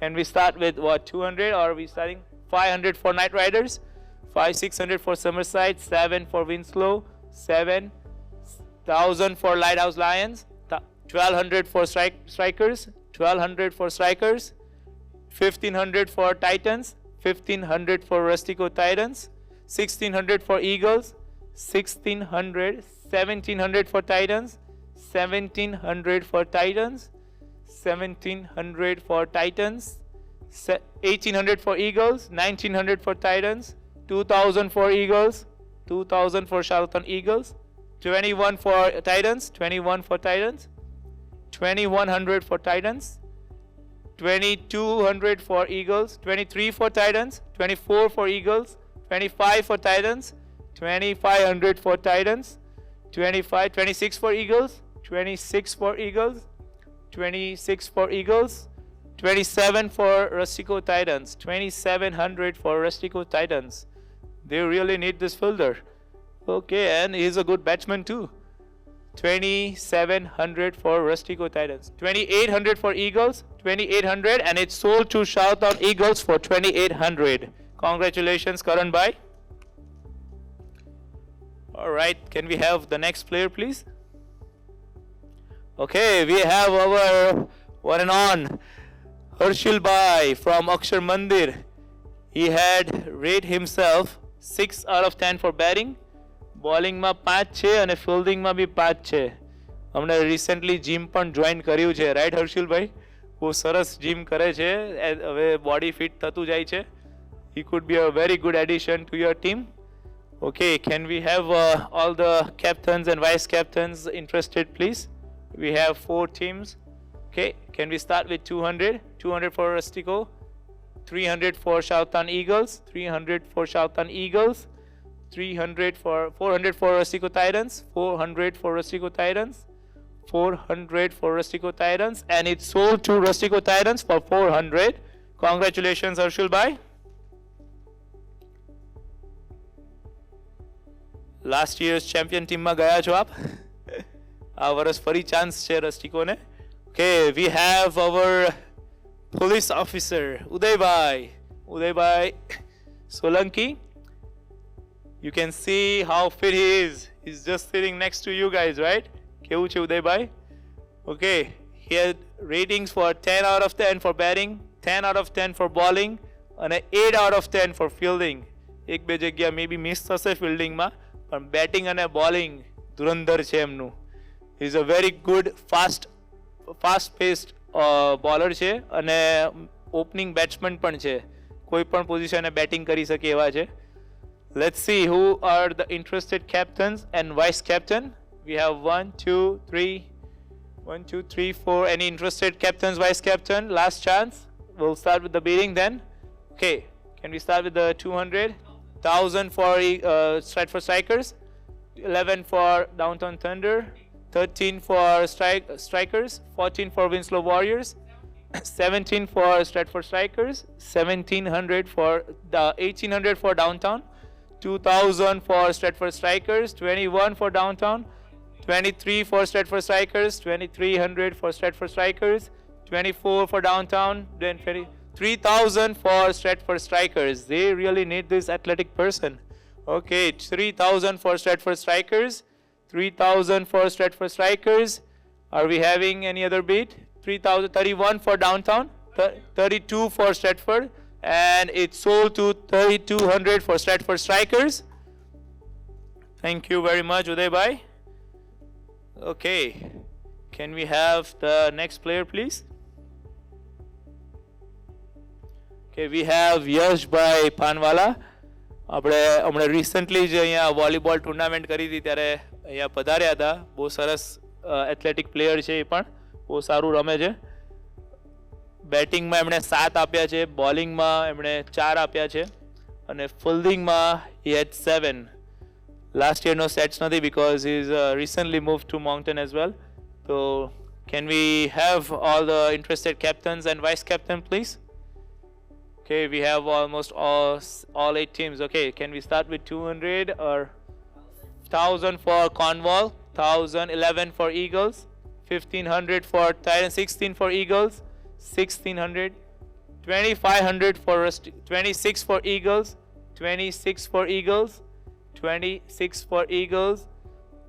can we start with what, 200, or are we starting 500 for Knight Riders, 5, 600 for Summerside, 7 for Winslow, 7,000 for Lighthouse Lions, 1,200 for Strikers, 1,200 for Strikers, 1,500 for Titans, 1,500 for Rustico Titans, 1,600 for Eagles, 1,600, 1,700 for Titans, 1,700 for Titans, 1,700 for Titans, 1,800 for Eagles, 1,900 for Titans, 2,000 for Eagles, 2,000 for Charlton Eagles, 21 for Titans, 21 for Titans, 2,100 for Titans, 2,200 for Eagles, 23 for Titans, 24 for Eagles, 25 for Titans, 2,500 for Titans, 25, 26 for Eagles, 26 for Eagles, 26 for Eagles, 27 for Rustico Titans, 2,700 for Rustico Titans, They really need this fielder. Okay, and he's a good batsman too. 2,700 for Rustico Titans. 2,800 for Eagles. 2,800, and it's sold to Shout on Eagles for 2,800. Congratulations, Karan bhai. All right, can we have the next player, please? Okay, we have our one and on Harshil bhai from Akshar Mandir. He had rated himself 6 out of 10 for batting. Bowling માં 5 છે અને fielding માં બી 5 છે. હમણે recently gym પણ join કર્યું છે, right Harshil ભાઈ? બહુ સરસ જીમ કરે છે, હવે બોડી ફિટ થતું જાય છે. He could be a very good addition to your team. Okay, can we have all the captains and vice captains interested, please? We have 4 teams. Okay, can we start with 200? 200 for Rustico, 300 for Shautan Eagles, 300 for Shautan Eagles, 300 for 400 for Rustico Titans, 400 for Rustico Titans, 400 for Rustico Titans, and it's sold to Rustico Titans for 400. Congratulations, Harshil bhai. Last year's champion team માં ગયા છો આપ. આ વર્ષ ફરી chance છે રસ્ટિકોને. Okay, we have our police officer Uday Solanki. You can see how fit he is. He's just sitting next to you guys, right? કેવું છે ઉદય ભાઈ? Okay, he had ratings for 10 out of 10 for batting, 10 out of 10 for bowling, અને 8 out of 10 for fielding. એક બે જગ્યા maybe miss થશે ફિલ્ડિંગમાં, પણ batting અને બોલિંગ ધુરંધર છે એમનું. He is a very good fast paced bowler છે અને ઓપનિંગ બેટ્સમેન પણ છે. કોઈ પણ પોઝિશને બેટિંગ કરી શકે એવા છે. Let's see who are the interested captains and vice captain. We have 1, 2, 3, 4. Any interested captains, vice captain? Last chance. We'll start with the bidding then. Okay, can we start with the 200? 1,000 for Stratford Strikers, 11 for Downtown Thunder, 13 for Strikers, 14 for Winslow Warriors, 17 for Stratford Strikers, 1,700 for 1,800 for Downtown, 2,000 for Stratford Strikers, 21 for Downtown, 23 for Stratford Strikers, 2,300 for Stratford Strikers, 24 for Downtown, then 3,000 for Stratford Strikers. They really need this athletic person. Okay, 3,000 for Stratford Strikers, 3,000 for Stratford Strikers. Are we having any other bid? 3,031 for Downtown, 32 for Stratford, and it's sold to 3,200 for Stratford Strikers. Thank you very much, Uday bhai. Okay, can we have the next player, please? Okay, we have Yash bhai Panwala. આપણે હમણાં recently જ અહીંયા volleyball tournament કરી હતી ત્યારે અહીંયા પધાર્યા હતા. બહુ સરસ એથ્લેટિક પ્લેયર છે, એ પણ બહુ સારું રમે છે. બેટિંગમાં એમણે 7 આપ્યા છે, બોલિંગમાં એમણે 4 આપ્યા છે, અને ફિલ્ડિંગમાં he had 7. લાસ્ટ યરનો સેટ્સ નથી because he is recently moved to Moncton as well. So can we have all the interested captains and vice captain, please? Okay, we have almost all 8 teams. Okay, can we start with 200 or 1,000 for Cornwall, 1,011 for Eagles, 1,500 for Titans, 16 for Eagles, 1,600, 2,500 for 26 for Eagles, 26 for Eagles, 26 for Eagles,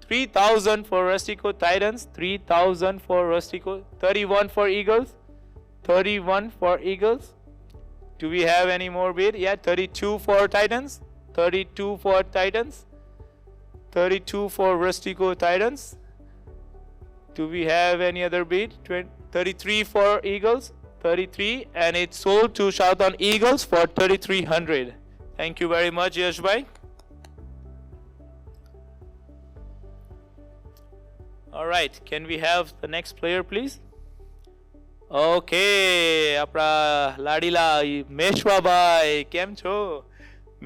3,000 for Rustico Titans, 3,000 for Rustico, 31 for Eagles, 31 for Eagles. Do we have any more bid? Yeah, 32 for Titans, 32 for Titans, 32 for Rustico Titans. Do we have any other bid? 33 for Eagles, 33, and it's sold to Shout on Eagles for 3,300. Thank you very much, Yash bhai. All right, can we have the next player, please? Okay, આપણા લાડીલા મેશવાભાઈ, કેમ છો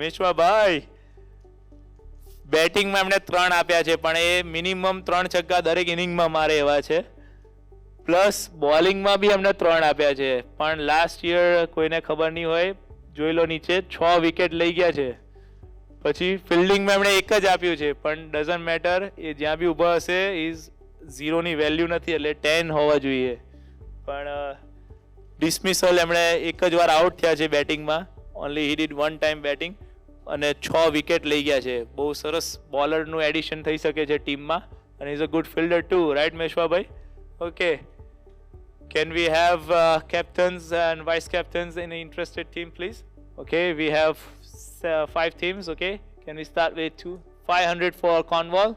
મેશવાભાઈ? બેટિંગમાં એમણે 3 આપ્યા છે, પણ એ minimum 3 છગ્ગા દરેક ઇનિંગમાં મારે એવા છે. પ્લસ બોલિંગમાં બી એમને 3 આપ્યા છે, પણ લાસ્ટ યર કોઈને ખબર નહીં હોય, જોઈ લો નીચે 6 વિકેટ લઈ ગયા છે. પછી ફિલ્ડિંગમાં એમણે એક જ આપ્યું છે, પણ ડઝન્ટ મેટર, એ જ્યાં બી ઊભા હશે ઇઝ ઝીરોની વેલ્યુ નથી, એટલે 10 હોવા જોઈએ. પણ ડિસમિસલ એમણે એક જ વાર આઉટ થયા છે બેટિંગમાં. Only he did one time batting અને 6 વિકેટ લઈ ગયા છે. બહુ સરસ બોલરનું એડિશન થઈ શકે છે ટીમમાં, અને is a good fielder too, right મેશવાભાઈ? Okay, can we have captains and vice captains in the interested team, please? Okay, we have 5 teams. Okay, can we start with 500 for Cornwall,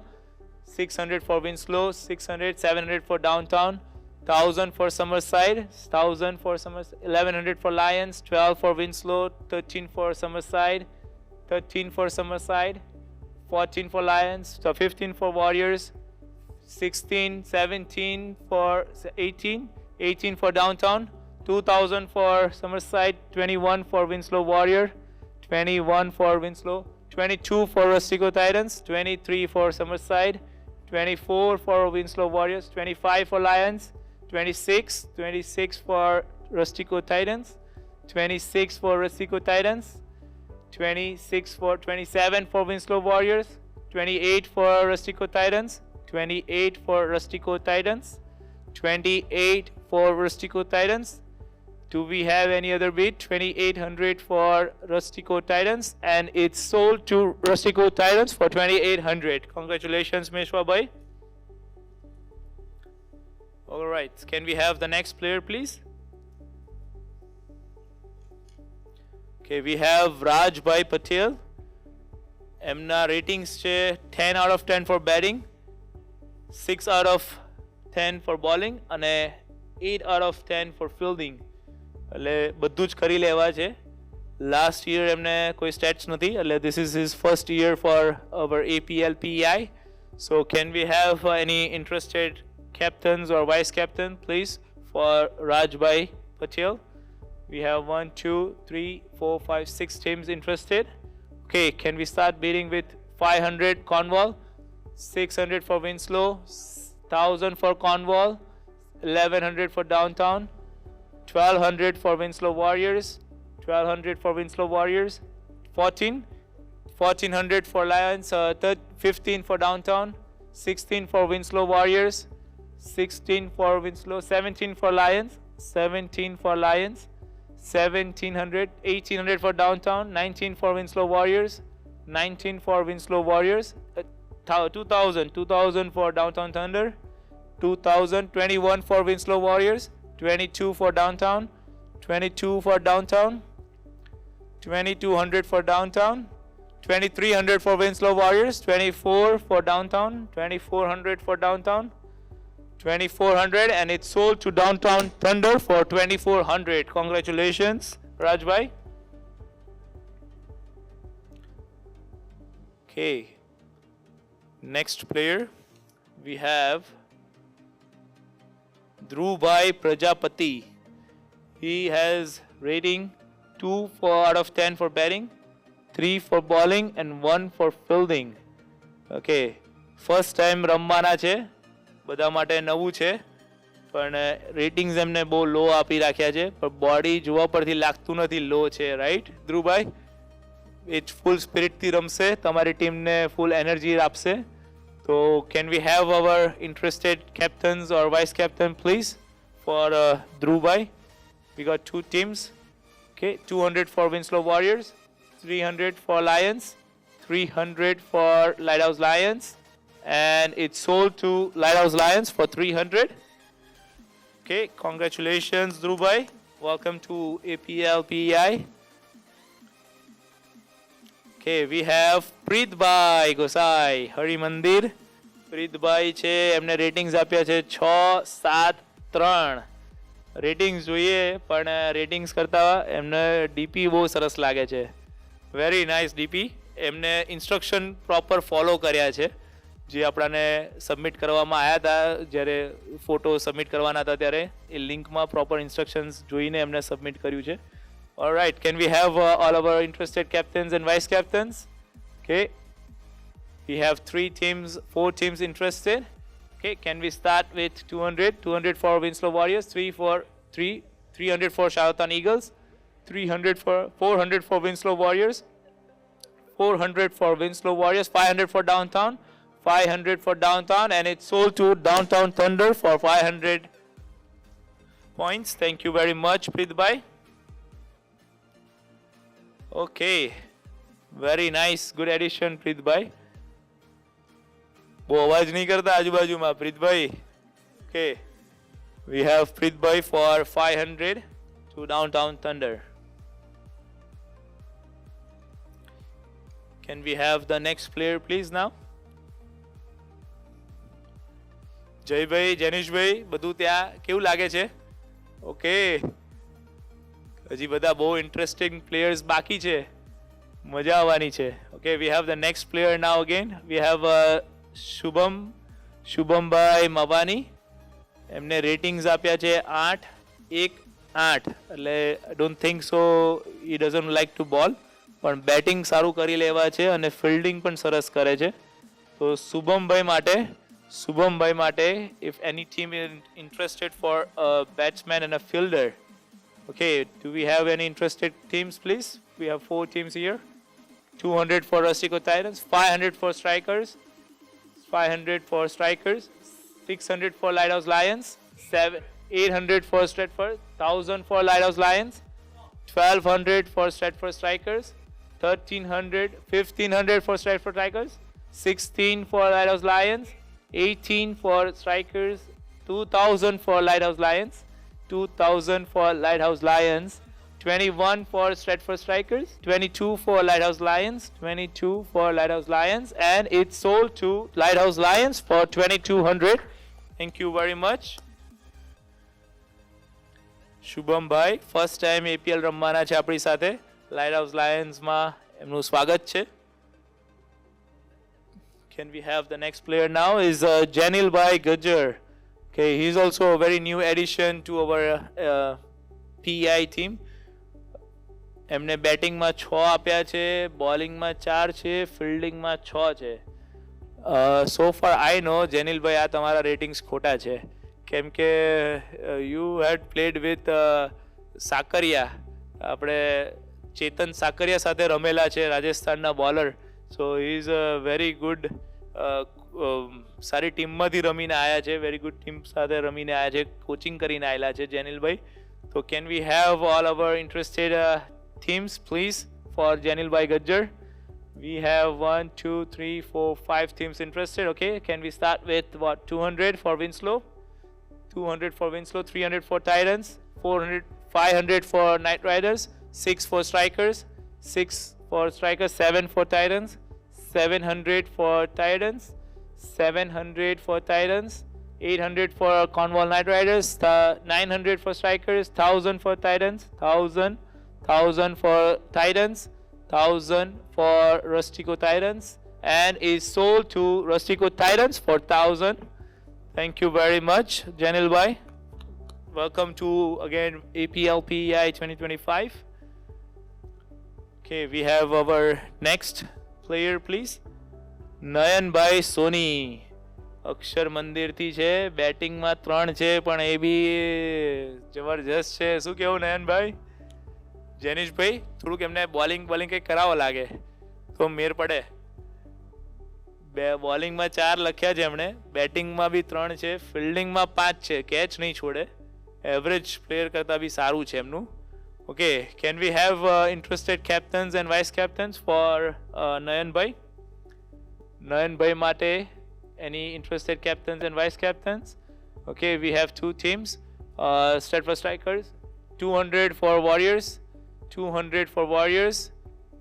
600 for Winslow, 600, 700 for Downtown, 1000 for Summerside, 1000 for Summerside, 1100 for Lions, 12 for Winslow, 13 for Summerside, 13 for Summerside, 14 for Lions, so 15 for Warriors, 16, 17 for 18, 18 for Downtown, 2000 for Summerside, 21 for Winslow Warrior, 21 for Winslow, 22 for Rustico Titans, 23 for Summerside, 24 for Winslow Warriors, 25 for Lions, 26 for Rustico Titans, 26 for Rustico Titans, 27 for Winslow Warriors, 28 for Rustico Titans, 28 for Rustico Titans, 28 for Rustico Titans. Do we have any other bid? 2800 for Rustico Titans, and it's sold to Rustico Titans for 2800. Congratulations, Meshwa bhai. All right, can we have the next player, please? Okay, we have Raj Bhai Patel. એમના ratings છે 10 out of 10 for batting, 6 out of 10 for bowling અને 8 out of 10 for fielding. એટલે બધું જ કરી લેવા છે. Last year એમને કોઈ સ્ટેટ્સ નથી, એટલે this is his first year for our APL PEI. So can we have any interested captains or vice captain, please, for Raj Bhai Patel? We have 1, 2, 3, 4, 5, 6 teams interested. Okay, can we start bidding with 500 Cornwall, 600 for Winslow, 1000 for Cornwall, 1100 for Downtown, 1200 for Winslow Warriors, 1200 for Winslow Warriors, 1400 for Lions, 15 for Downtown, 16 for Winslow Warriors, 16 for Winslow, 17 for Lions, 17 for Lions, 1700, 1800 for Downtown, 19 for Winslow Warriors, 19 for Winslow Warriors, 2000 for Downtown Thunder, 21 for Winslow Warriors, 22 for Downtown, 22 for Downtown, 2200 for Downtown, 2300 for Winslow Warriors, 24 for Downtown, 2400 for Downtown, 2400, and it's sold to Downtown Thunder for 2400. Congratulations, Rajbhai. Okay, next player we have Dhruvbhai Prajapati. He has rating 2 out of 10 for batting, 3 for bowling and 1 for fielding. Okay, first time રમવાના છે, બધા માટે નવું છે, પણ ratings એમને બહુ લો આપી રાખ્યા છે, પણ બોડી જોવા પરથી લાગતું નથી લો છે, રાઈટ ધ્રુવભાઈ? એ ફૂલ સ્પિરિટથી રમશે, તમારી ટીમને ફૂલ એનર્જી આપશે. તો can we have our interested captains or vice captain please for ધ્રુવભાઈ? We got 2 teams. Okay, 200 for Winslow Warriors, 300 for Lions, 300 for Lighthouse Lions, and it's sold to Lighthouse Lions for 300. Okay, congratulations Dhruvbhai, welcome to APL PEI. Okay, we have Preetbhai Gosai, Hari Mandir. Preetbhai છે, એમને ratings આપ્યા છે 6, 7, 3. Ratings જોઈએ, પણ ratings કરતાં એમને DP બહુ સરસ લાગે છે. Very nice DP. એમને ઇન્સ્ટ્રક્શન પ્રોપર ફોલો કર્યા છે, જે આપણાને સબમિટ કરવામાં આવ્યા હતા, જ્યારે ફોટો સબમિટ કરવાના હતા ત્યારે એ લિંકમાં પ્રોપર ઇન્સ્ટ્રક્શન્સ જોઈને એમને સબમિટ કર્યું છે. Alright, can we have all our interested captains and vice captains? Okay, we have 4 teams interested. Okay, can we start with 200 for Winslow Warriors, 300 for Charlatan Eagles, 400 for Winslow Warriors, 400 for Winslow Warriors, 500 for Downtown, 500 for Downtown, and it's sold to Downtown Thunder for 500 points. Thank you very much, Preet bhai. Okay, very nice, good addition, Preet bhai. वो आवाज नहीं करता आजू-बाजू में, प्रीत भाई. Okay, we have Preet bhai for 500 to Downtown Thunder. Can we have the next player please now? જય ભાઈ, જેનિશ ભાઈ, બધું ત્યાં કેવું લાગે છે? ઓકે, હજી બધા બહુ ઇન્ટરેસ્ટિંગ પ્લેયર્સ બાકી છે, મજા આવવાની છે. Okay, we have the next player now again. We have શુભમભાઈ મવાની. એમને રેટિંગ્સ આપ્યા છે 8, 1, 8. એટલે I don't think so he doesn't like to બોલ, પણ બેટિંગ સારું કરી લેવા છે અને ફિલ્ડિંગ પણ સરસ કરે છે. તો શુભમભાઈ માટે, if any team is interested for a batsman and a fielder. Okay, do we have any interested teams please? We have 4 teams here. 200 for Rustico Titans, 500 for strikers, 600 for Lighthouse Lions, 800 for Stratford, 1000 for Lighthouse Lions, 1200 for Stratford Strikers, 1300, 1500 for Stratford Strikers, 16 for Lighthouse Lions, 18 for Strikers, 2000 for Lighthouse Lions, 2000 for Lighthouse Lions, 21 for Stratford Strikers, 22 for Lighthouse Lions, 22 for Lighthouse Lions, and it's sold to Lighthouse Lions for 2200. Thank you very much. Shubham ભાઈ first time APL રમવાના છે આપણી સાથે. Lighthouse લાયન્સમાં એમનું સ્વાગત છે. Can we have the next player now? Is Janil Bhai Gajjar. Okay, he's also a very new addition to our PEI team. એમને બેટિંગમાં 6 આપ્યા છે, બોલિંગમાં 4 છે, ફિલ્ડિંગમાં 6 છે. સો ફાર આઈ નો જેનિલભાઈ આ તમારા રેટિંગ્સ ખોટા છે, કેમ કે you had played with Sakariya, આપણે ચેતન સાકરિયા સાથે રમેલા છે, રાજસ્થાનના bowler. So he is a very good, સારી ટીમમાંથી રમીને આવ્યા છે, વેરી ગુડ ટીમ સાથે રમીને આવ્યા છે, કોચિંગ કરીને આવેલા છે જેનિલભાઈ. તો can we have all our interested teams please for Janil Bhai Gajjar? We have 1, 2, 3, 4, 5 teams interested. Okay, can we start with 200 for Winslow, 200 for Winslow, 300 for Titans, 400, 500 for Knight Riders, 6 for Strikers, 7 for Titans, 700 for Titans, 700 for Titans, 800 for Cornwall Knight Riders, 900 for Strikers, 1000 for Titans, 1000 for Titans, 1000 for Rustico Titans, and is sold to Rustico Titans for 1000. Thank you very much, Janil Bhai. Welcome to again APL PEI 2025. Okay, we have our next player please. Nayan Bhai Soni. અક્ષર મંદિરથી છે, બેટિંગમાં 3 છે, પણ એ બી જબરજસ્ત છે. શું કેવું નયનભાઈ? જેનિશભાઈ થોડુંક એમને બોલિંગ કંઈક કરાવો લાગે તો મેર પડે. બોલિંગમાં 4 લખ્યા છે એમણે, બેટિંગમાં બી 3 છે, ફિલ્ડિંગમાં 5 છે, કેચ નહીં છોડે, એવરેજ પ્લેયર કરતાં બી સારું છે એમનું. Okay, can we have interested captains and vice captains for Nayanbhai? Nayanbhai માટે any interested captains and vice captains? Okay, we have 2 teams, Stratford Strikers, 200 for Warriors, 200 for Warriors,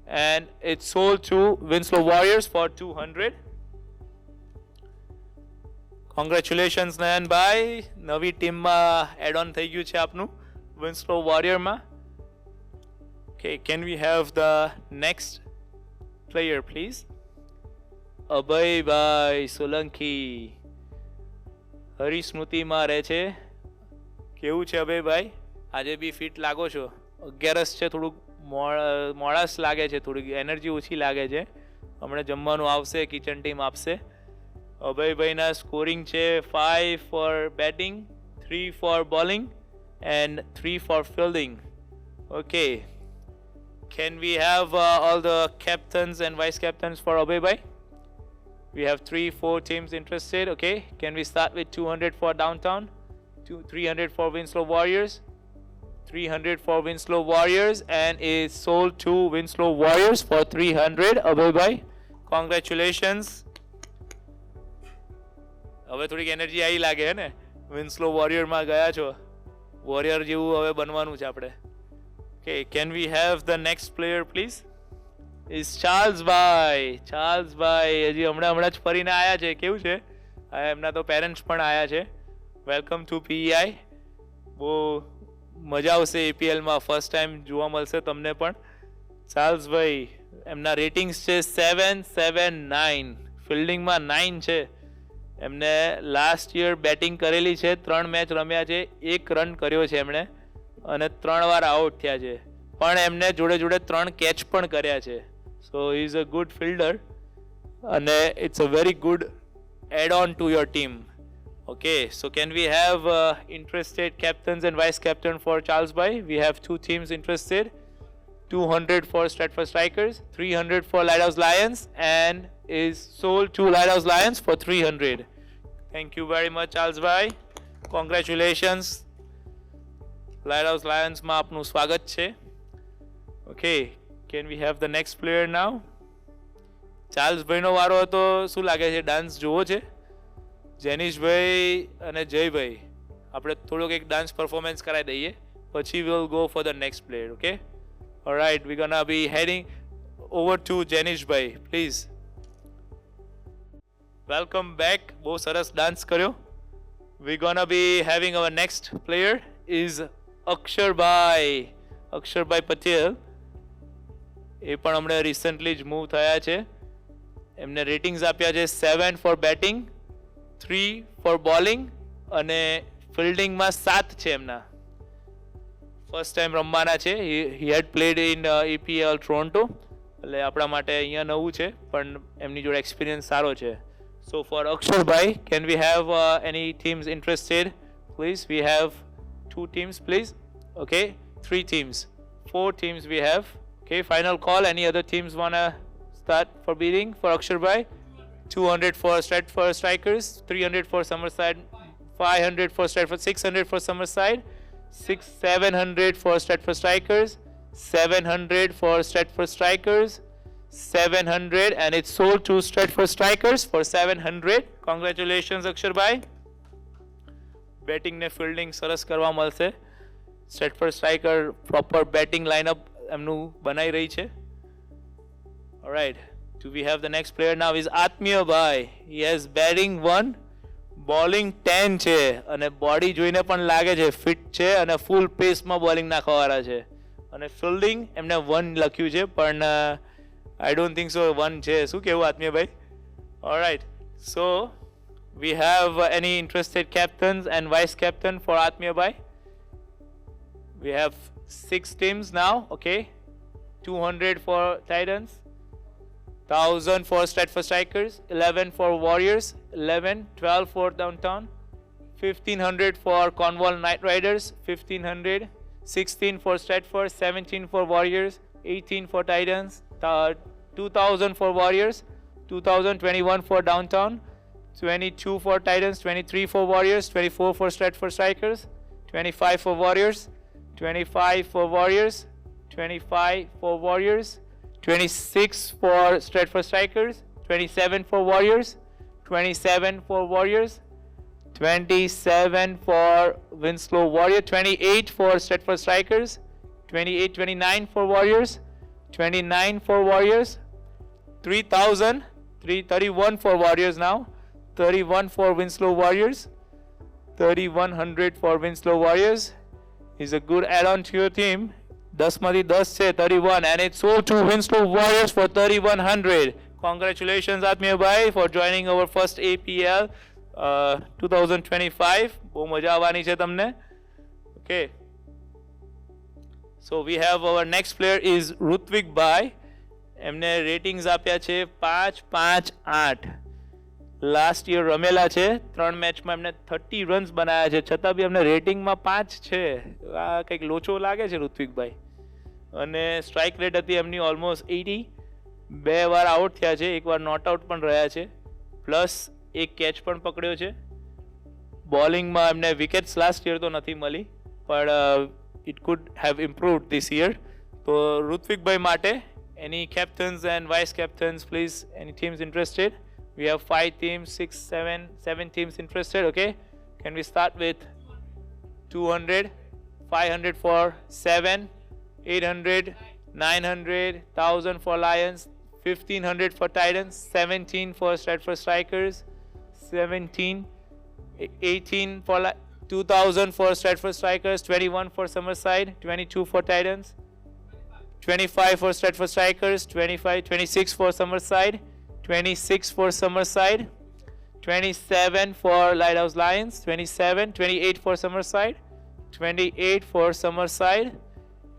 and it's sold to Winslow Warriors for 200. Congratulations Nayan bhai, નવી ટીમમાં add on થઈ ગયું છે આપનું Winslow Warrior માં. Okay, can we have the next player please? Abhaybhai Solanki હરી સ્મૃતિમાં રહે છે. કેવું છે અભયભાઈ? આજે બી ફિટ લાગો છો? 11 છે, થોડુંક મોડાસ લાગે છે, થોડીક એનર્જી ઓછી લાગે છે. હમણાં જમવાનું આવશે, કિચન ટીમ આપશે. અભયભાઈના સ્કોરિંગ છે 5 for batting, 3 for bowling and 3 for fielding. Okay, Can we have all the captains and vice captains for Abhay bhai? We have 3-4 teams interested. Okay, can we start with 200 for downtown, 300 for Winslow Warriors, 300 for Winslow Warriors, and is sold to Winslow Warriors for 300. Abhay bhai, congratulations. હવે થોડીક energy આવી લાગે હે ને, વિન્સ્લો વોરિયરમાં ગયા છો, warrior જેવું હવે બનવાનું છે આપણે. Okay, can we have the next player please? Is Charles ભાઈ. ચાર્લ્સ ભાઈ હજી હમણાં જ ફરીને આવ્યા છે. કેવું છે? એમના તો પેરેન્ટ્સ પણ આવ્યા છે. Welcome to PEI. બહુ મજા આવશે એપીએલમાં, ફર્સ્ટ ટાઈમ જોવા મળશે તમને પણ. ચાર્લ્સ ભાઈ, એમના રેટિંગ્સ છે 779, ફિલ્ડિંગમાં 9 છે. એમને લાસ્ટ યર બેટિંગ કરેલી છે, 3 મેચ રમ્યા છે, 1 રન કર્યો છે એમણે અને 3 વાર આઉટ થયા છે. પણ એમને જોડે જોડે 3 કેચ પણ કર્યા છે. So he is a good fielder અને it's a very good add on to your team. Okay, so can we have interested captains and vice captain for Charles Bhai? We have 2 teams interested. 200 for Stratford Strikers, 300 for Lighthouse Lions, and is sold to Lighthouse Lions for 300. Thank you very much, Charles Bhai. Congratulations. Lighthouse Lions માં આપનું સ્વાગત છે. Okay, can we have the next player now? Charles ભાઈનો વારો હતો. શું લાગે છે, ડાન્સ જોવો છે? જેનિશભાઈ અને જયભાઈ, આપણે થોડોક એક ડાન્સ પરફોર્મન્સ કરાવી દઈએ, પછી we'll go for the next player. Okay, all right, we're gonna be heading over to જેનિશભાઈ, please. Welcome back. બહુ સરસ ડાન્સ કર્યો. We're gonna be having our next player is અક્ષરભાઈ. અક્ષરભાઈ Patel, એ પણ હમણાં રિસન્ટલી જ મૂવ થયા છે. એમને રેટિંગ્સ આપ્યા છે 7 for batting, 3 for bowling અને ફિલ્ડિંગમાં 7 છે એમના. ફર્સ્ટ ટાઈમ રમવાના છે. he had played in APL Toronto, એટલે આપણા માટે અહીંયા નવું છે, પણ એમની જોડે એક્સપિરિયન્સ સારો છે. So for અક્ષરભાઈ, can we have any teams interested please? We have 2 teams please. Okay, 3 teams, 4 teams we have. Okay, final call. Any other teams wanna start for bidding for Aksharbai? 200 for Stratford Strikers, 300 for Summerside, 500 for Stratford, 600 for Summerside, 700 for Stratford Strikers, 700 for Stratford Strikers, 700, and it's sold to Stratford Strikers for 700. Congratulations Aksharbai. Batting ne fielding સરસ કરવા મળશે. Stratford Striker proper batting lineup એમનું બનાઈ રહી છે. All right, do we have the next player now? Is Atmiya bhai. He has batting 1, bowling 10 છે અને body જોઈને પણ લાગે છે ફિટ છે અને ફૂલ પેસમાં બોલિંગ નાખવાવાળા છે. અને ફિલ્ડિંગ એમને 1 લખ્યું છે, પણ I don't think so 1 છે. શું કહેવું આત્મીય ભાઈ? All right, so we have any interested captains and vice captain for Atmiya bhai? We have 6 teams now. Okay, 200 for Titans, 1000 for Stratford Strikers, 11 for Warriors, 12 for Downtown, 1500 for Cornwall Knight Riders, 1500, 16 for Stratford, 17 for Warriors, 18 for Titans, 2000 for Warriors, 2021 for Downtown, 22 for Titans, 23 for Warriors, 24 for Stratford Strikers, 25 for Warriors, 25 for Warriors, 25 for Warriors, 26 for Stratford Strikers, 27 for Warriors, 27 for Warriors, 27 for Winslow Warrior, 28 for Stratford Strikers, 28, 29 for Warriors, 29 for Warriors, 3000, 31 for Warriors now, 31 for Winslow Warriors, 3100 for Winslow Warriors. Is a good add-on to your team. 10 માંથી 10 છે, 31, and it's sold to Winslow Warriors for 3100. Congratulations Atmiya bhai for joining our first APL 2025. બહુ મજા આવવાની છે તમને. Okay, so we have our next player is Hrithik ભાઈ. એમને ratings આપ્યા છે 5, 5, 8. લાસ્ટ યર રમેલા છે, 3 મેચમાં એમને 30 રન્સ બનાવ્યા છે, છતાં બી એમને રેટિંગમાં 5 છે. આ કંઈક લોચો લાગે છે ઋત્વિકભાઈ. અને સ્ટ્રાઇક રેટ હતી એમની ઓલમોસ્ટ 80. 2 વાર આઉટ થયા છે, એક વાર નોટ આઉટ પણ રહ્યા છે, પ્લસ એક કેચ પણ પકડ્યો છે. બોલિંગમાં એમને વિકેટ્સ લાસ્ટ યર તો નથી મળી, પણ it could have improved this year. તો ઋત્વિકભાઈ માટે any captains and vice captains please, any teams interested? We have 5 teams, 6, 7 teams interested. Okay, can we start with 200, 500 for 7, 800, 900, 1000 for Lions, 1500 for Titans, 17 for Stratford Strikers, 17, 18 for 2000 for Stratford Strikers, 21 for Summerside, 22 for Titans, 25 for Stratford Strikers, 25, 26 for Summerside, 26 for Summerside, 27 for Lighthouse Lions, 27, 28 for Summerside, 28 for Summerside,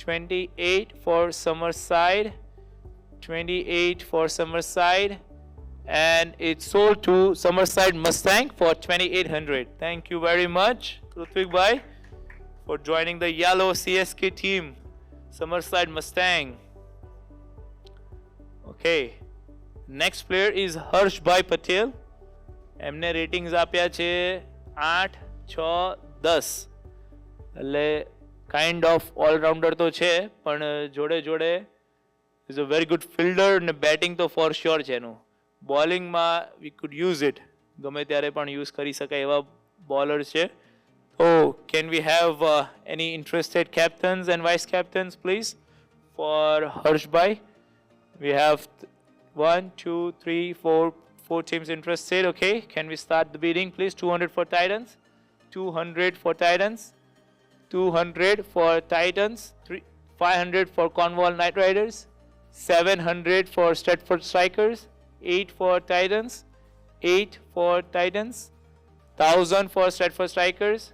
28 for Summerside, 28 for Summerside, and it's sold to Summerside Mustang for 2800. Thank you very much, Rutvik Bhai, for joining the yellow CSK team, Summerside Mustang. Okay, next player is Harshbhai Patel. એમને ratings આપ્યા છે 8, 6, 10. એટલે kind of allrounder તો છે, પણ જોડે જોડે is a very good fielder, અને બેટિંગ તો ફોર શ્યોર છે એનું. બોલિંગમાં વી કુડ યુઝ ઇટ, ગમે ત્યારે પણ યુઝ કરી શકાય એવા બોલર છે. તો can we have any interested captains and vice captains please for હર્ષભાઈ? We have 1, 2, 3, 4 teams interested. Okay, can we start the bidding please? 200 for Titans, 200 for Titans, 200 for Titans, 500 for Cornwall Knight Riders, 700 for Stratford Strikers, 8 for Titans, 8 for Titans, 1000 for Stratford Strikers,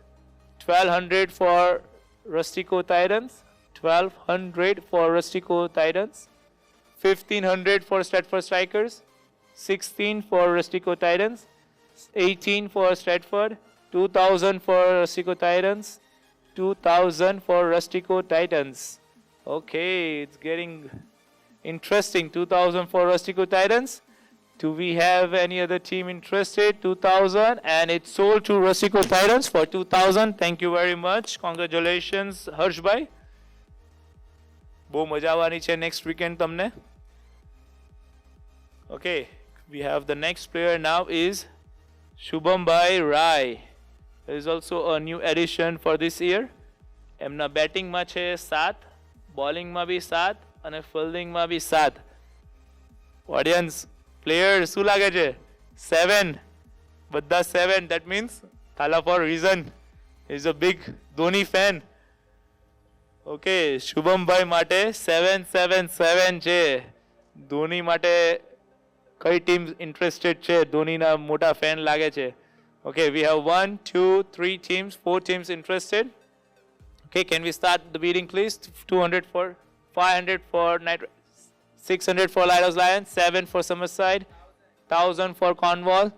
1200 for Rustico Titans, 1200 for Rustico Titans, 1500 for Stratford Strikers, 16 for Rustico Titans, 18 for Stratford, 2000 for Rustico Titans, 2000 for Rustico Titans. Okay, it's getting interesting. 2000 for Rustico Titans. Do we have any other team interested? 2000, and it's sold to Rustico Titans for 2000. Thank you very much. Congratulations, Harshbhai. બહુ મજા આવવાની છે next weekend તમને. Okay, we have the next player now is Shubhambhai Rai. There is also a new addition for this year. એમના બેટિંગમાં છે 7, બોલિંગમાં બી 7 અને ફિલ્ડિંગમાં બી 7. Audience player શું લાગે છે? 7, બધા 7. That means Thala for reason. He is a big Dhoni fan. Okay, શુભમભાઈ માટે 777 છે. ધોની માટે કઈ ટીમ ઇન્ટરેસ્ટેડ છે? ધોનીના મોટા ફેન લાગે છે. Okay, we have 1, 2, 3 teams, 4 teams interested. Okay, can we start the bidding please? 200 for 500 for Night, 600 for Lighthouse Lions, 7 for Summerside, 1000 for Cornwall,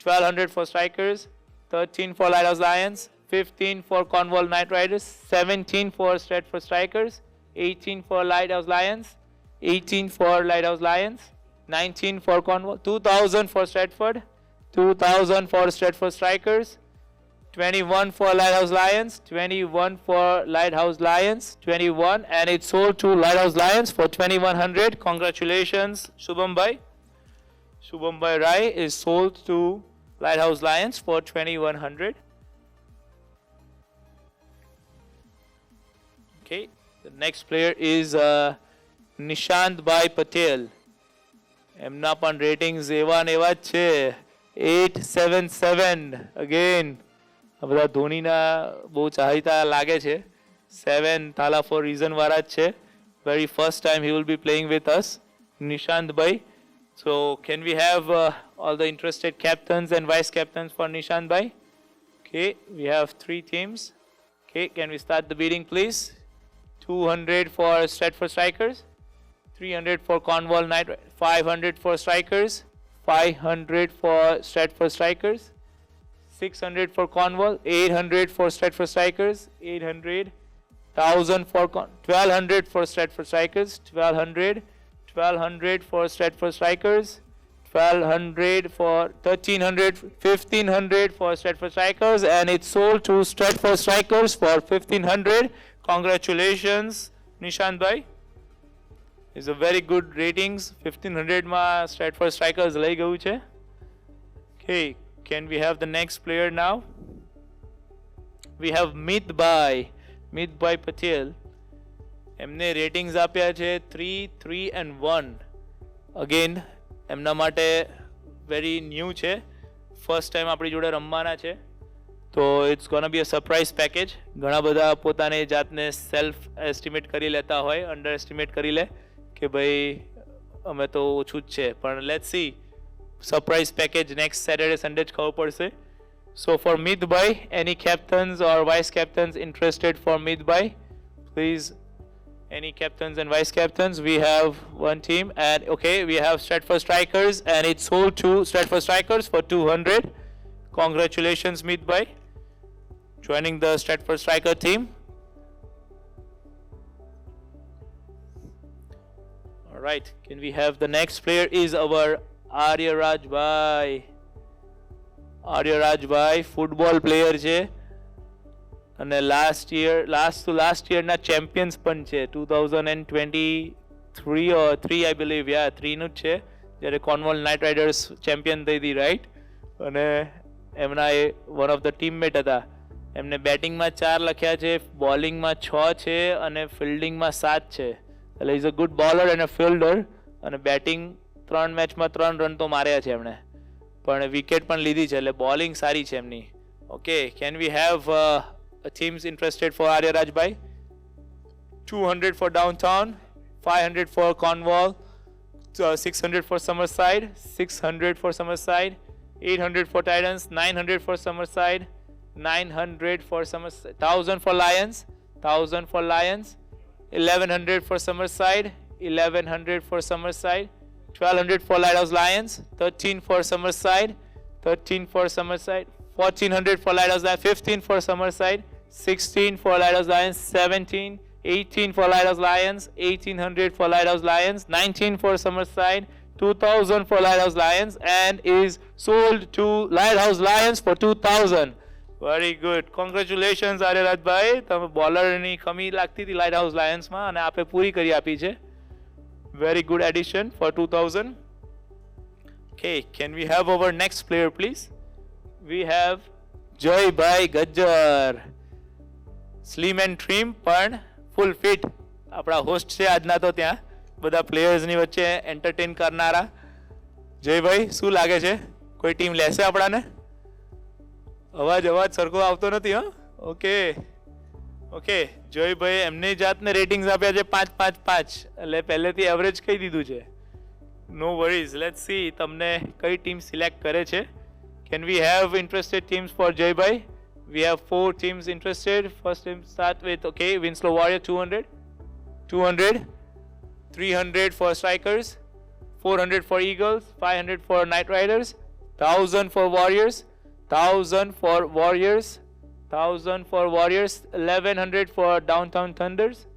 1200 for Strikers, 13 for Lighthouse Lions, 15 for Cornwall Knight Riders, 17 for Stratford Strikers, 18 for Lighthouse Lions, 18 for Lighthouse Lions, 19 for Cornwall, 2000 for Stratford, 2000 for Stratford Strikers, 21 for Lighthouse Lions, 21 for Lighthouse Lions, 21, and it's sold to Lighthouse Lions for 2100. Congratulations, Shubhambhai. Shubhambhai Rai is sold to Lighthouse Lions for 2100. Okay, the next player is Nishant Bhai Patel. એમના પણ ratings એવા ને એવા જ છે. 877 again. આ બધા ધોનીના બહુ ચાહિતા લાગે છે. 7 થાલા ફોર રીઝન વાળા જ છે. Very first time he will be playing with us, Nishant Bhai. So can we have all the interested captains and vice captains for Nishant Bhai? Okay, we have 3 teams. Okay, can we start the bidding please? 200 for Stratford Strikers, 300 for Cornwall Knight, 500 for Strikers, 500 for Stratford Strikers, 600 for Cornwall, 800 for Stratford Strikers, 800, 1000 for 1200 for Stratford Strikers, 1200 for Stratford Strikers, 1200 for 1300, 1500 for Stratford Strikers, and it's sold to Stratford Strikers for 1500. Congratulations, Nishant bhai. It's a very good ratings. 1500 ma Stratford Strikers લઈ ગયું છે. Okay, can we have the next player now? We have Midbhai Patel. એમને ratings આપ્યા છે 3, 3 and 1. Again એમના માટે very new છે, first time આપણી જોડે રમવાના છે, તો it's gonna be a surprise package. ઘણા બધા પોતાને જાતને સેલ્ફ એસ્ટિમેટ કરી લેતા હોય, અંડર એસ્ટિમેટ કરી લે કે ભાઈ અમે તો ઓછું જ છે, પણ let's see surprise package next Saturday Sunday જ ખબર પડશે. So for Midbhai, any captains or vice captains interested for Midbhai? Please, any captains and vice captains? We have one team, and okay, we have Stratford Strikers, and it's sold to Stratford Strikers for 200. Congratulations, Midbhai, joining the Stratford Striker team. All right, can we have the next player? Is our Aryaraj Bhai. આર્યરાજભાઈ football player છે અને last યરના champions પણ છે. 2023 or 3 I believe, 3નું જ છે, જ્યારે કોર્નવોલ Knight riders champion થઈ હતી, રાઈટ? અને એમના વન ઓફ ધ ટીમમેટ હતા. એમને બેટિંગમાં 4 લખ્યા છે, બોલિંગમાં 6 છે અને ફિલ્ડિંગમાં 7 છે. એટલે is a good bowler and a fielder, અને બેટિંગ 3 મેચમાં 3 રન તો માર્યા છે એમણે, પણ વિકેટ પણ લીધી છે, એટલે બોલિંગ સારી છે એમની. Okay, can we have teams interested for Aryarajbhai? 200 for Downtown, 500 for Cornwall, 600 for Summerside, 600 for Summerside, 800 for Titans, 900 for Summerside, 900 for Summerside, 1000 for Lions, 1000 for Lions, 1100 for Summerside, 1100 for Summerside, 1200 for Lighthouse Lions, 13 for Summerside, 13 for Summerside, 1400 for Lighthouse Lions, 15 for Summerside, 16 for Lighthouse Lions, 17, 18 for Lighthouse Lions, 1800 for Lighthouse Lions, 19 for Summerside, 2000 for Lighthouse Lions, and is sold to Lighthouse Lions for 2000. Very good. Congratulations આર્યરાજભાઈ, તમે બોલરની કમી લાગતી હતી lighthouse લાયન્સમાં અને આપે પૂરી કરી આપી છે. Very good addition for 2000. Okay, can we have our next player please? We have Joy Bhai Gajjar. Slim and trim પણ full fit. આપણા હોસ્ટ છે આજના તો ત્યાં બધા પ્લેયર્સની વચ્ચે એન્ટરટેન કરનારા. જયભાઈ, શું લાગે છે, કોઈ ટીમ લેશે આપણાને? અવાજ સરખો આવતો નથી. હા, ઓકે જોયભાઈ એમની જાતને રેટિંગ્સ આપ્યા છે 5-5-5, એટલે પહેલેથી એવરેજ કહી દીધું છે. નો વરીઝ, લેટ્સ સી તમને કઈ ટીમ સિલેક્ટ કરે છે. Can we have interested teams for Jaybhai? We have 4 teams interested. First team start with, okay, Winslow Warrior 200, 300 for Strikers, 400 for Eagles, 500 for Night Riders, 1000 for Warriors, 1000 for Warriors, 1000 for Warriors, 1100 for Downtown Thunders,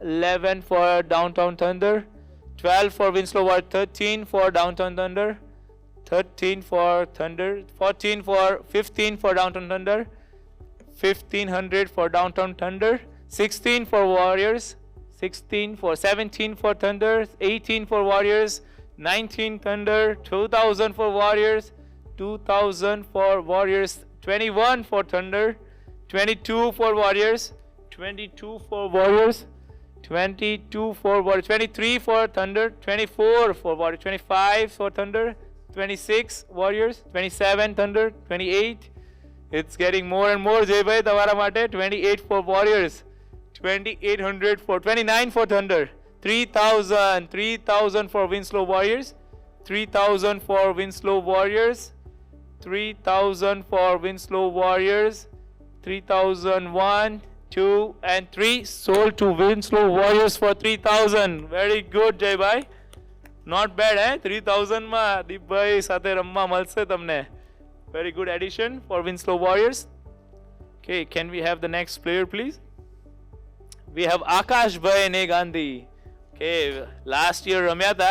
11 for Downtown Thunder, 12 for Winslow Warrior, 13 for Downtown Thunder, 13 for Thunder, 14 for 15 for Downtown Thunder, 1500 for Downtown Thunder, 16 for Warriors, 16 for 17 for Thunder, 18 for Warriors, 19 Thunder, 2000 for Warriors, 2000 for Warriors, 21 for Thunder, 22 for Warriors, 22 for Warriors, 22 for Warriors, 23 for Thunder, 24 for Warriors, 25 for Thunder, 26 Warriors, 27 Thunder, 28. It's getting more and more, Jaybai Tawara Mate. 28 for Warriors, 2800 for 29 for Thunder, 3000 for Winslow Warriors, 3000 for Winslow Warriors, 3000 for Winslow Warriors, 3001, 2 and 3 sold to Winslow Warriors for 3000. Very good Jaybai, not bad 3000 માં દીપભાઈ સાથે રમવા મળશે તમને. Very good addition for Winslow Warriors. Okay, can we have the next player please? we have Akashbhai Ne Gandhi. Okay, last year રમ્યા હતા,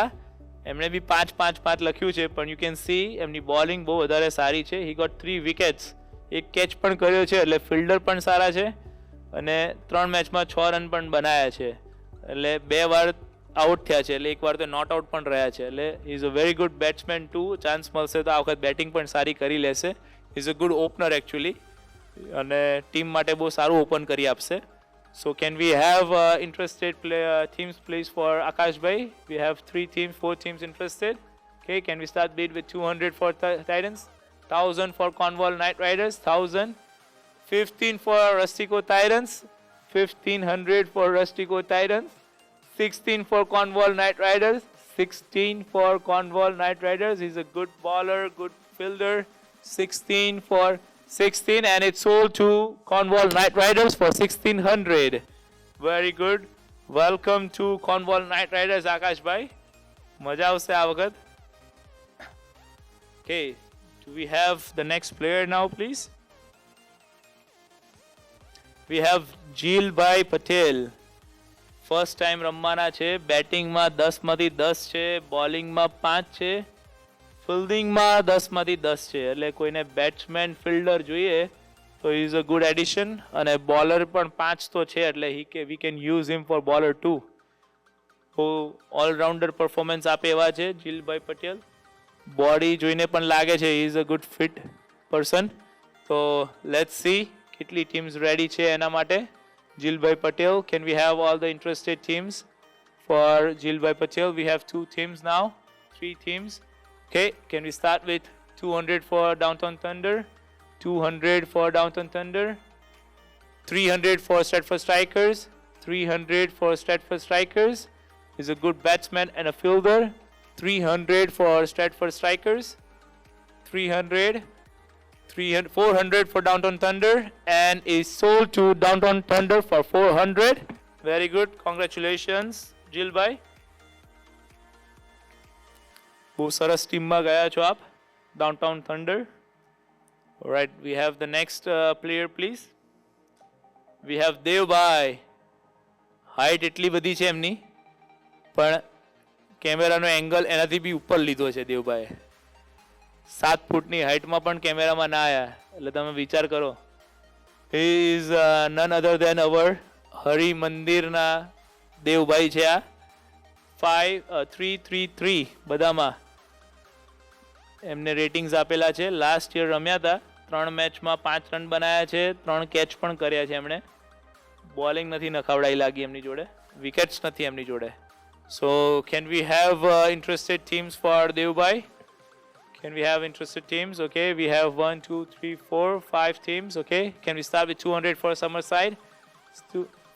એમણે બી 5-5-5 લખ્યું છે, પણ you can see એમની bowling બહુ વધારે સારી છે. He got 3 wickets, એક કેચ પણ કર્યો છે, એટલે ફિલ્ડર પણ સારા છે, અને 3 મેચમાં 6 રન પણ બનાયા છે, એટલે 2 વાર આઉટ થયા છે, એટલે એક વાર તો નોટ આઉટ પણ રહ્યા છે, એટલે he is a very good batsman too. Chance મળશે તો આ વખત બેટિંગ પણ સારી કરી લેશે. he is a good opener actually, અને ટીમ માટે બહુ સારું ઓપન કરી આપશે. So can we have interested teams please for Akash Bhai? We have 3 teams, 4 teams interested. Okay, can we start bid with 200 for Titans, 1000 for Cornwall Knight Riders, 1000, 15 for Rustico Titans, 1500 for Rustico Titans, 16 for Cornwall Knight Riders, 16 for Cornwall Knight Riders. He's a good bowler, good fielder. 16 for 16, and it's sold to Cornwall Knight Riders for 1600. Very good. Welcome to Cornwall Knight Riders, Akash Bhai. મજા આવશે આ વખત. Okay, do we have the next player now please? We have Jilbhai Patel. First time રમવાના છે. બેટિંગમાં 10માંથી 10 છે, બોલિંગમાં 5 છે, ફિલ્ડિંગમાં 10માંથી 10 છે, એટલે કોઈને બેટ્સમેન ફિલ્ડર જોઈએ તો ઇઝ અ ગુડ એડિશન, અને બોલર પણ 5 તો છે, એટલે we can use him four bowler 2. બહુ ઓલરાઉન્ડર પરફોર્મન્સ આપે એવા છે જીલભાઈ પટેલ. બોડી જોઈને પણ લાગે છે is a good fit person. તો લેટ્સ સી કેટલી ટીમ્સ રેડી છે એના માટે. Jilbhai Patel, can we have all the interested teams for Jilbhai Patel? We have 2 teams now, 3 teams. Okay, can we start with 200 for Downtown Thunder, 200 for Downtown Thunder, 300 for Stratford Strikers, 300 for Stratford Strikers. He's a good batsman and a fielder. 300 for Stratford Strikers, 300. 400 for Downtown Thunder, and is sold to Downtown Thunder for 400. Very good. Congratulations, Jilbhai. બહુ સરસ ટીમમાં ગયા છો આપ, Downtown Thunder. All right, we have the next player please. We have Devbhai. Height એટલી બધી છે એમની, પણ કેમેરાનો એંગલ એનાથી બી ઉપર લીધો છે દેવભાઈએ. 7 ફૂટની હાઇટમાં પણ કેમેરામાં ના આવ્યા, એટલે તમે વિચાર કરો. હી ઇઝ નન અધર દેન અવર હરિ મંદિરના દેવભાઈ છે આ. 333 બધામાં એમને રેટિંગ્સ આપેલા છે. લાસ્ટ યર રમ્યા હતા, 3 મેચમાં 5 રન બનાવ્યા છે, 3 કેચ પણ કર્યા છે એમણે. બોલિંગ નથી નખાવડાઈ લાગી એમની જોડે, વિકેટ્સ નથી એમની જોડે. So can we have interested teams for Devbhai? Can we have interested teams? Okay, we have 1, 2, 3, 4, 5 teams. Okay, can we start with 200 for Summerside,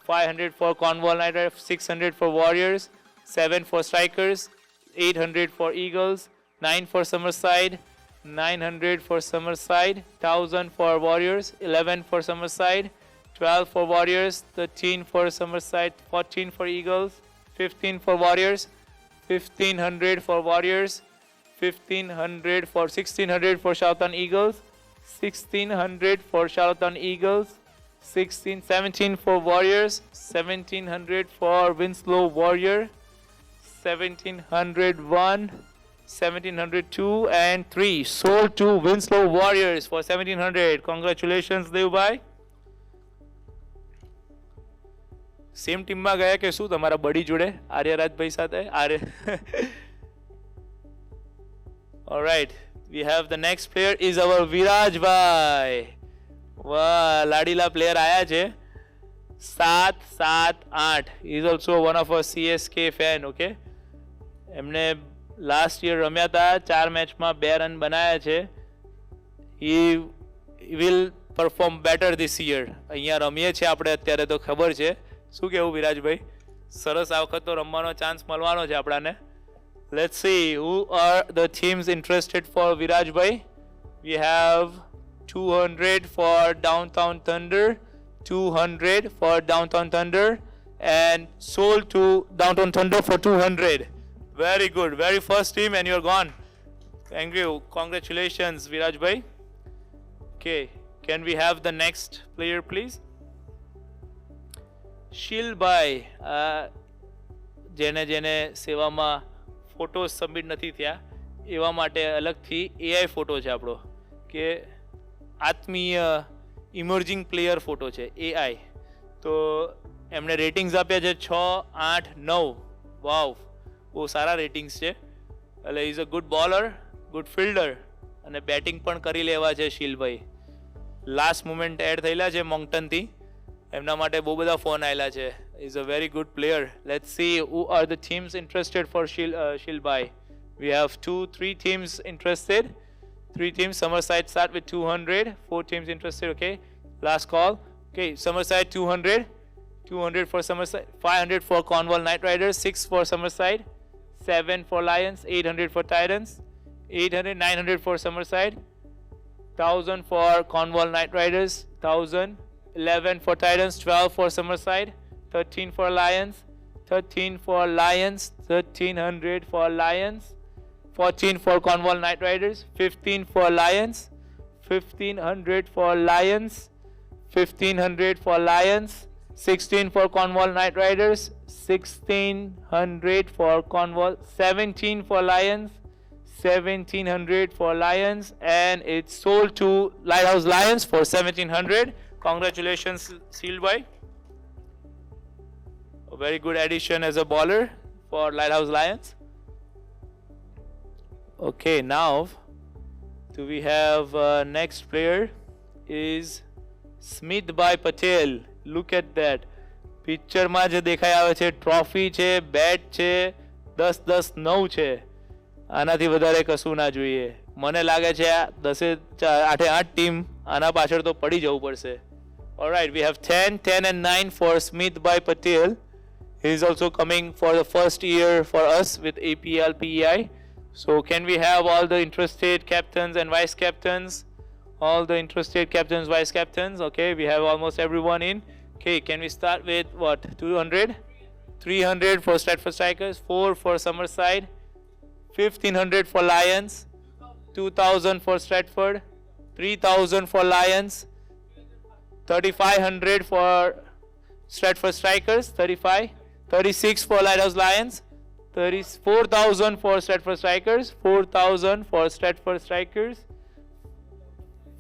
500 for Cornwall Knight Riders, 600 for Warriors, 7 for Strikers, 800 for Eagles, 9 for Summerside, 900 for Summerside, 1000 for Warriors, 11 for Summerside, 12 for Warriors, 13 for Summerside, 14 for Eagles, 15 for Warriors, 1500 for Warriors, 1500 for 1600 for Charlton Eagles, 1600 for Charlton Eagles, 17 for Warriors, 1700 for Winslow Warrior, 1701, 1702 and 3 sold to Winslow Warriors for 1700. Congratulations Devbhai. Same ટીમમાં ગયા કે શું તમારા બડી જોડે આર્યરાજભાઈ સાથે? All right, we have the next player is our Viraj Bhai. વાહ, લાડીલા player આયા છે. 7-7-8. He is also one of our CSK fan. Okay, એમને લાસ્ટ યર રમ્યા હતા, 4 મેચમાં 2 રન બનાયા છે. He will perform better this year. અહીંયા રમીએ છે આપણે અત્યારે તો ખબર છે. શું કહેવું વિરાજભાઈ? સરસ આ વખત તો રમવાનો ચાન્સ મળવાનો છે આપણાને. Let's see who are the teams interested for Viraj Bhai. We have 200 for Downtown Thunder, 200 for Downtown Thunder, and sold to Downtown Thunder for 200. Very good. Very first team and you're gone. Thank you. Congratulations Viraj Bhai. Okay, can we have the next player please? શીલભાઈ, જેને જેને સેવામાં photo submit નથી થયા એવા માટે અલગથી AI photo છે આપણો, કે આત્મીય ઇમર્જિંગ પ્લેયર ફોટો છે એઆઈ. તો એમણે રેટિંગ્સ આપ્યા છે 6, 8, 9. વાવ, બહુ સારા રેટિંગ્સ છે. એટલે is a good bowler, good fielder, અને બેટિંગ પણ કરી લેવા છે શીલભાઈ. લાસ્ટ મુમેન્ટ એડ થયેલા છે મોંગટનથી, એમના માટે બહુ બધા ફોન આવેલા છે. Is a very good player. Let's see who are the teams interested for શીલભાઈ. We have 3 teams interested. 3 teams. Summerside start with 200. 4 teams interested. Okay. Last call. Okay. Summerside 200. 200 for Summerside. 500 for Cornwall Knight Riders. 6 for Summerside. 7 for Lions. 800 for Titans. 800. 900 for Summerside. 1000 for Cornwall Knight Riders. 1000. 11 for Titans. 12 for Summerside. 13 for Lions. 13 for Lions. 1300 for Lions. 14 for Cornwall Knight Riders. 15 for Lions. 1500 for Lions. 1500 for Lions. 16 for Cornwall Knight Riders. 1600 for Cornwall. 17 for Lions. 1700 for Lions. And it's sold to Lighthouse Lions for 1700. Congratulations, Sealby. A very good addition as a bowler for Lighthouse Lions. Okay, now do we have next player is Smruti Patel. Look at that. Picture માં જે દેખાઈ આવે છે trophy છે, બેટ છે, 10-10, 9 છે. આનાથી વધારે કશું ના જોઈએ. મને લાગે છે આ 8 ટીમ આના પાછળ તો પડી જવું પડશે. Alright, we have 10, 10 and 9 for Smruti Patel. He is also coming for the first year for us with APL PEI. So can we have all the interested captains and vice captains? All the interested captains, vice captains. Okay, we have almost everyone in. Okay, can we start with what? 200? 300 for Stratford Strikers. 4 for Summerside. 1500 for Lions. 2000 for Stratford. 3000 for Lions. 3500 for Stratford Strikers. 35. 36 for Lighthouse Lions. 4,000 for Stratford Strikers. 4,000 for Stratford Strikers.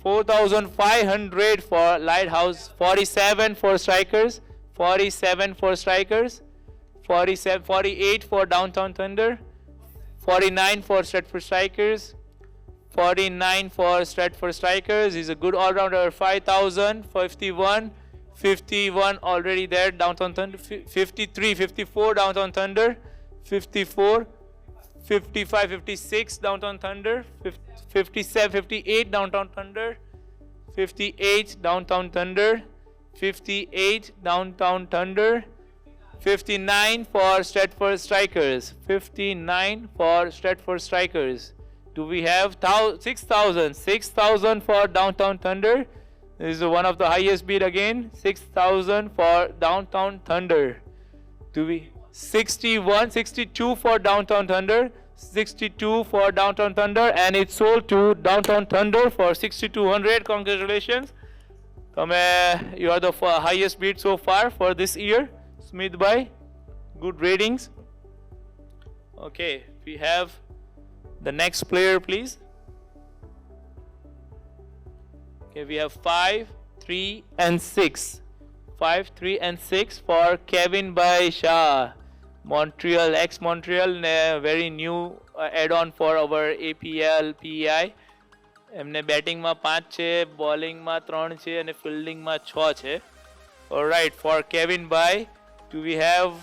4,500 for Lighthouse. 47 for Strikers. 47 for Strikers. 48 for Downtown Thunder. 49 for Stratford Strikers. 49 for Stratford Strikers. He's a good all-rounder. 5,000. 51 already there. Downtown Thunder. 54 Downtown Thunder. 54, 55, 56 Downtown Thunder. 57, 58 Downtown Thunder. 58 Downtown Thunder. 58 Downtown Thunder. 59 for Stratford Strikers. 59 for Stratford Strikers. Do we have 6,000? 6,000 for Downtown Thunder. This is one of the highest bid again. 6,000 for Downtown Thunder. Do we? 61, 62 for Downtown Thunder. 62 for Downtown Thunder, and it's sold to Downtown Thunder for 6,200. Congratulations. You are the highest bid so far for this year. Smruti, good ratings. Okay, we have the next player, please. Okay, we have 5, 3 and 6. 5, 3 and 6 for Kevin by Shah. Montreal, ex-Montreal, very new add-on for our APL PEI. એમને બેટિંગમાં 5 છે, બોલિંગમાં 3 છે અને ફિલ્ડિંગમાં 6 છે. Alright, for Kevin Bhai, we have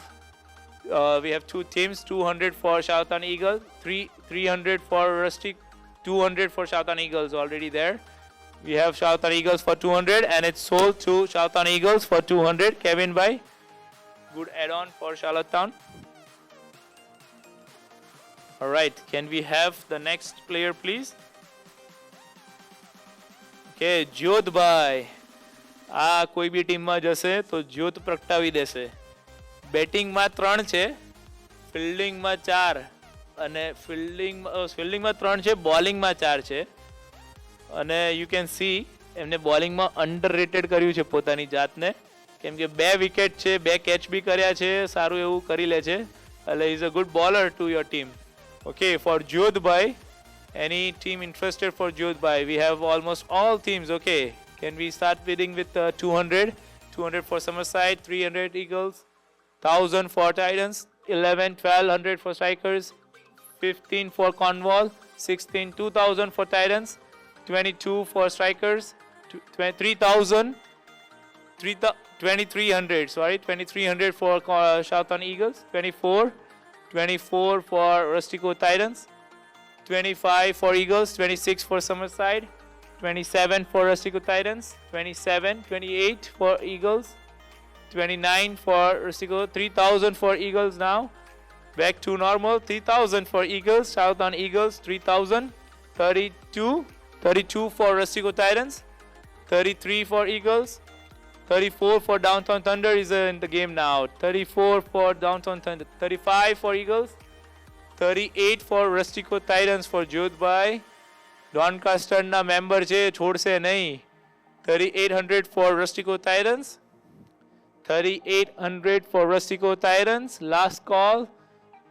2 teams. 200 for Shoutan Eagles, 300 for Rustic, 200 for Shoutan Eagles already there. We have Shoutan Eagles for 200, and it's sold to Shoutan Eagles for 200. Kevin Bhai, good add-on for Charlottetown. Alright, can we have the next player, please? Okay, Jyot Bhai. કોઈ બી ટીમમાં જશે તો જ્યોત પ્રગટાવી દેશે. બેટિંગમાં 3 છે, ફિલ્ડિંગમાં 4 અને ફિલ્ડિંગમાં 3 છે, બોલિંગમાં 4 છે. અને યુ કેન સી એમને બોલિંગમાં અંડર રેટેડ કર્યું છે પોતાની જાતને. કેમ કે 2 વિકેટ છે, 2 કેચ બી કર્યા છે, સારું એવું કરી લે છે, એટલે is a good bowler to your team. Okay, for જ્યોતભાઈ, any team interested for Jyotbhai? We have almost all teams. Okay, can we start bidding with 200? 200 for Summerside, 300 Eagles, 1000 for Titans, 11, 1200 for Strikers, 15 for Cornwall, 16, 2000 for Titans, 22 for Strikers, 3000, 2300. Sorry, 2300 for Southern Eagles, 24 for Rustico Titans, 25 for Eagles, 26 for Summerside, 27 for Rustico Titans, 27, 28 for Eagles, 29 for Rustico, 3000 for Eagles now. Back to normal, 3000 for Eagles, Southern Eagles, 3000, 32 for Rustico Titans, 33 for Eagles, 34 for Downtown Thunder is in the game now, 34 for Downtown Thunder, 35 for Eagles, 38 for Rustico Titans for Jyotbhai. Doncaster na member છે, છોડશે નહીં. 3800 for Rustico Titans, 3800 for Rustico Titans, last call.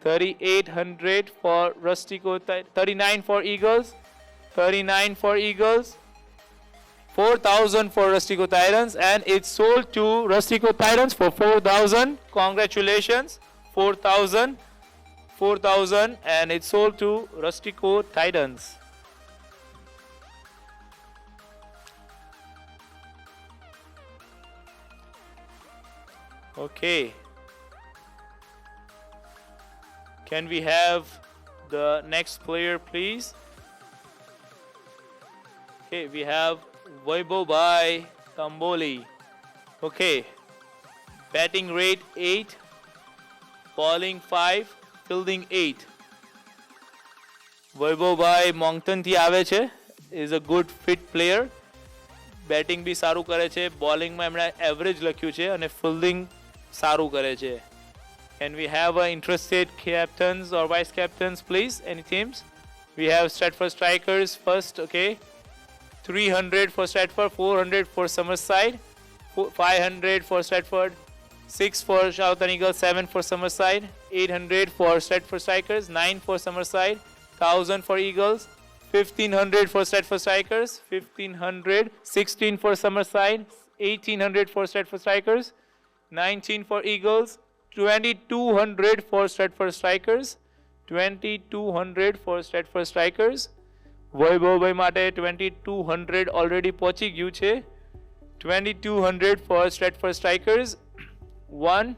3800 for Rustico, 39 for Eagles, 39 for Eagles, 4000 for Rustico Titans, and it's sold to Rustico Titans for 4000. Congratulations, 4000, and it's sold to Rustico Titans. Okay, can we have the next player please? Okay, we have Vaibhav Tamboli. Okay, batting rate 8, bowling 5, fielding 8. Vaibhav Moncton થી આવે છે, is a good fit player. Batting બી સારું કરે છે, બોલિંગમાં એમણે average લખ્યું છે અને ફિલ્ડિંગ સારું કરે છે. Can we have interested captains or vice captains please? Any teams? We have Stratford Strikers first. Okay, 300 for Stratford, 400 for Summerside, 500 for Stratford, 6 for Southern Eagles, 7 for Summerside, 800 for Stratford Strikers, 9 for Summerside, 1000 for Eagles, 1500 for Stratford Strikers, 1500, 16 for Summerside, 1800 for Stratford Strikers, 19 for Eagles, 2200 for Stratford Strikers, 2200 for Stratford Strikers. વૈભવભાઈ માટે 2200 already પહોંચી ગયું છે. 2200 for Stratford Strikers. 1,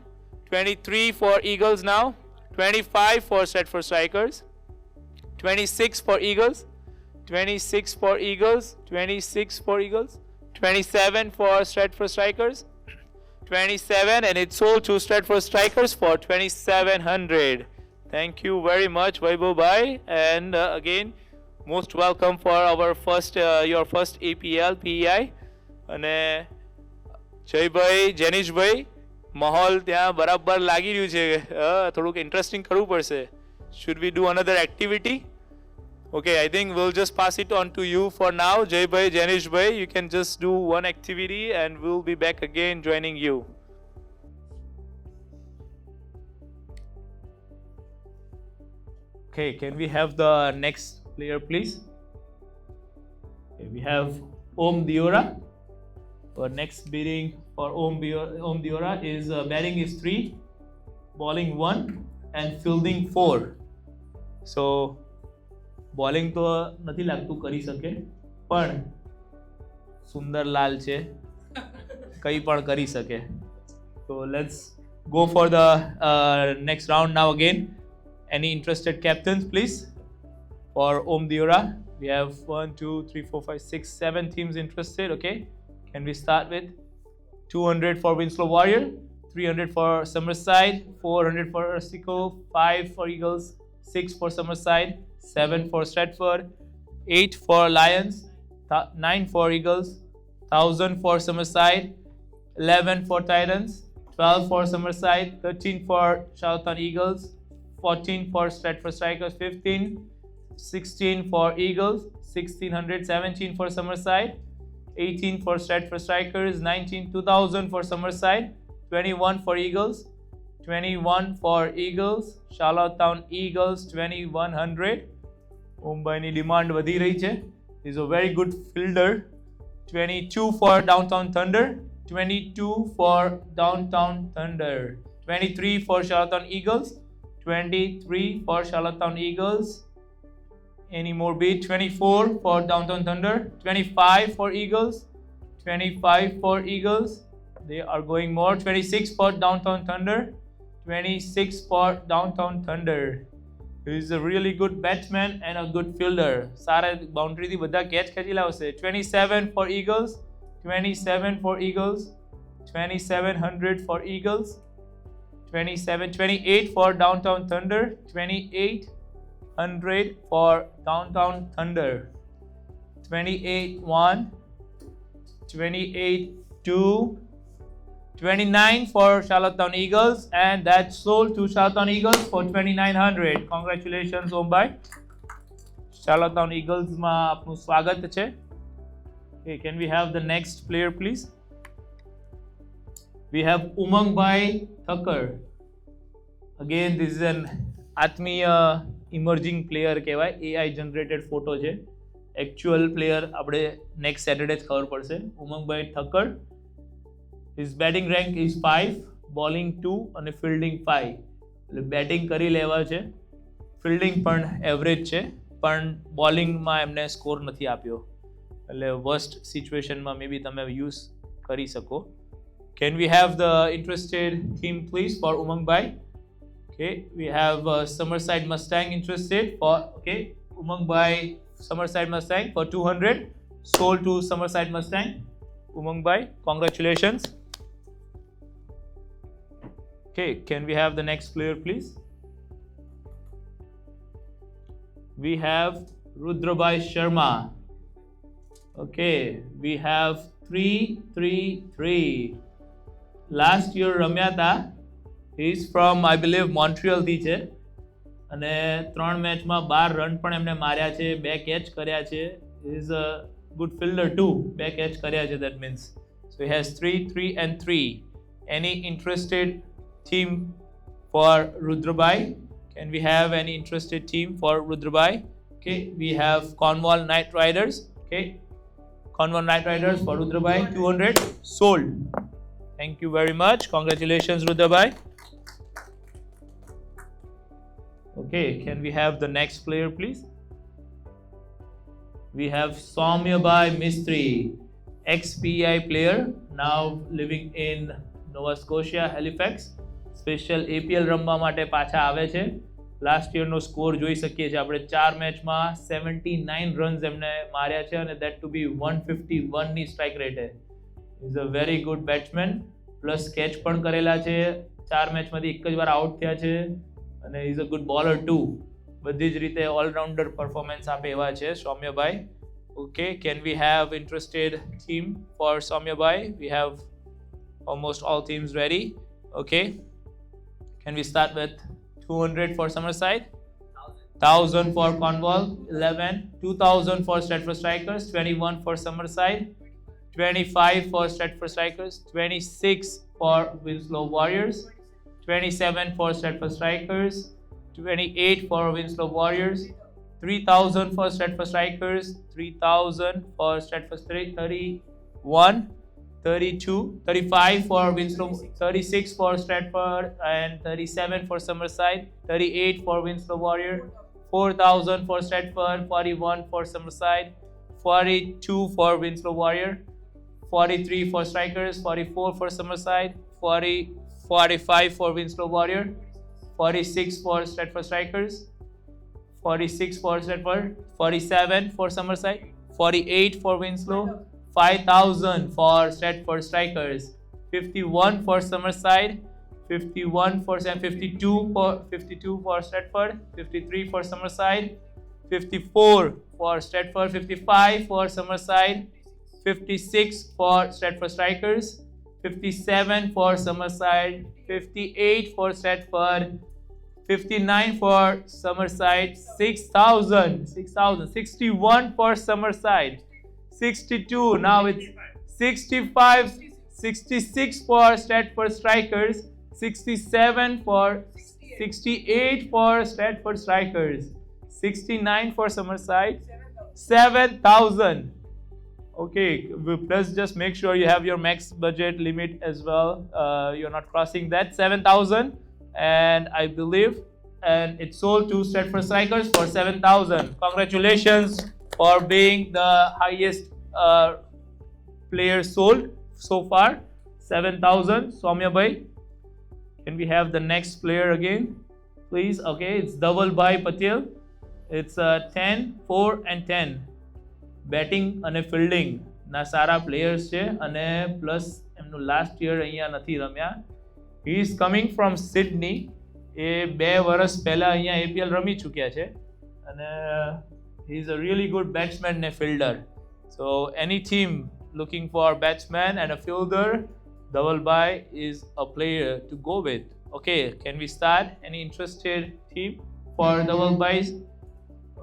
23 for Eagles now. 25 for Stratford Strikers. 26 for Eagles. 26 for Eagles. 26 for Eagles. 27 for Stratford Strikers. 27, and it's sold to Stratford Strikers for 2700. Thank you very much, Vaibhav bhai, and again most welcome for our first your first APL PEI. અને જયભાઈ જેનિશભાઈ માહોલ ત્યાં બરાબર લાગી રહ્યું છે, થોડુંક interesting કરવું પડશે. Should we do another activity? Okay, I think we'll just pass it on to you for now. Jaybai, Janishbhai, you can just do one activity and we'll be back again joining you. Okay, can we have the next player please? Okay, we have Om Diora. Our next bidding for Om Diora is batting is 3, bowling 1 and fielding 4. So bowling તો નથી લાગતું કરી શકે, પણ સુંદરલાલ છે, કંઈ પણ કરી શકે. So let's go for the next round now again. Any interested captains please for Om Diora? We have 1, 2, 3, 4, 5, 6, 7 teams interested. Okay, can we start with 200 for Winslow Warrior, 300 for Summerside, 400 for Rustico, 5 for Eagles, 6 for Summerside, 7 for Stratford, 8 for Lions, 9 for Eagles, 1000 for Summerside, 11 for Titans, 12 for Summerside, 13 for Southern Eagles, 14 for Stratford Strikers, 15, 16 for Eagles, 1600, 17 for Summerside, 18 for Stratford Strikers, 19, 2000 for Summerside, 21 for Eagles, 21 for Eagles, Charlottetown Eagles, 2100. Mumbaiની demand વધી રહી છે. He's a very good fielder. 22 for Downtown Thunder, 22 for Downtown Thunder, 23 for Charlottetown Eagles, 23 for Charlottetown Eagles. Any more beat? 24 for Downtown Thunder, 25 for Eagles, 25 for Eagles. They are going more. 26 for Downtown Thunder, 26 for Downtown Thunder. He is a really good batsman and a good fielder. સારા બાઉન્ડ્રીથી બધા catch ખેંચી લાવશે. 27 for Eagles, 27 for Eagles, 2700 for Eagles, 28 for Downtown Thunder, 2800 for Downtown Thunder, 28-1, 28-2, 29 for Charlottetown Eagles, and that's sold to Charlottetown Eagles for 2900. Congratulations, Ombai. Charlottetown Eagles માં આપનું સ્વાગત છે. Okay, can we have the next player, please? We have Umangbai Thakkar. Again, this is an Atmiya emerging player કહેવાય. AI generated photo છે. Actual player આપણે next Saturday જ ખબર પડશે. Umangbai Thakkar. His batting rank is 5, bowling 2 અને fielding 5. એટલે batting કરી લેવા છે. ફિલ્ડિંગ પણ એવરેજ છે, પણ બોલિંગમાં એમને સ્કોર નથી આપ્યો. એટલે વર્સ્ટ સિચ્યુએશનમાં મે બી તમે યુઝ કરી શકો. Can we have the interested team please for Umangbai? Okay, we have Summerside Mustang interested for, okay, Umangbai Summerside Mustang for 200, sold to Summerside Mustang. Umangbai, congratulations. Okay, can we have the next player please? We have Rudrabai Sharma. Okay, we have 3-3-3. Last year રમ્યા હતા. He is from, I believe, Montreal થી છે અને 3 મેચમાં 12 run પણ એમને માર્યા છે, 2 કેચ કર્યા છે. He is a good fielder too. 2 catch કર્યા છે, that means. So he has 3-3-3. Any interested team for Rudrabai? Can we have any interested team for Rudrabai? Okay, we have Cornwall Knight Riders. Okay, Cornwall Knight Riders for Rudrabai, 200, sold. Thank you very much. Congratulations, Rudrabai. Okay, can we have the next player please? We have Soumyabai Mistry, ex-PEI player, now living in Nova Scotia, Halifax. Special APL રમવા માટે પાછા આવે છે. Last યરનો score જોઈ શકીએ છીએ આપણે. 4 મેચમાં 79 રન્સ એમને માર્યા છે અને that to be 151 ની strike rate. Is a very good batsman, plus catch પણ કરેલા છે. 4 મેચમાંથી એક જ વાર આઉટ થયા છે અને is a good bowler too. બધી જ રીતે ઓલરાઉન્ડર પરફોર્મન્સ આપે એવા છે સૌમ્યભાઈ. Okay, can we have interested team for સૌમ્યભાઈ? We have almost all teams ready. Okay, can we start with 200 for Summerside, 1000 for Cornwall, 11, 2000 for Stratford Strikers, 21 for Summerside, 25 for Stratford Strikers, 26 for Winslow Warriors, 27 for Stratford Strikers, 28 for Winslow Warriors, 3000 for Stratford Strikers, 3000 for Stratford 31, 32, 35 for Winslow, 36 for Stratford, and 37 for Summerside, 38 for Winslow Warrior, 4000 for Stratford, 41 for Summerside, 42 for Winslow Warrior, 43 for Strikers, 44 for Summerside, 45 for Winslow Warrior, 46 for Stratford Strikers, 46 for Stratford, 47 for Summerside, 48 for Winslow, 5000 for Stratford Strikers, 51 for Summerside, 51 for 52 for Stratford, 53 for Summerside, 54 for Stratford, 55 for Summerside, 56 for Stratford Strikers, 57 for Summerside, 58 for Stratford, 59 for Summerside, 61 for Summerside, 62. Now it's 65, 66 for Stratford Strikers, 67 for 68 for Stratford Strikers, 69 for Summerside, 7,000. Okay, plus just make sure you have your max budget limit as well. You're not crossing that. 7,000, and I believe, and it's sold to Stratford Strikers for 7,000. Congratulations for being the highest player sold so far. 7,000. Soumya bhai, can we have the next player again, please? Okay, it's Dhaval Bhai Patel. It's 10, 4 and 10. Batting અને fielding ના સારા players છે અને plus એમનું last year અહીંયા નથી રમ્યા. He is coming from Sydney. એ 2 વર્ષ પહેલાં અહીંયા APL રમી ચૂક્યા છે અને he is a really good batsman ને fielder. So any team looking for a batsman and a fielder, Dhaval Bhai is a player to go with. Okay, can we start? Any interested team for Dhaval Bhai?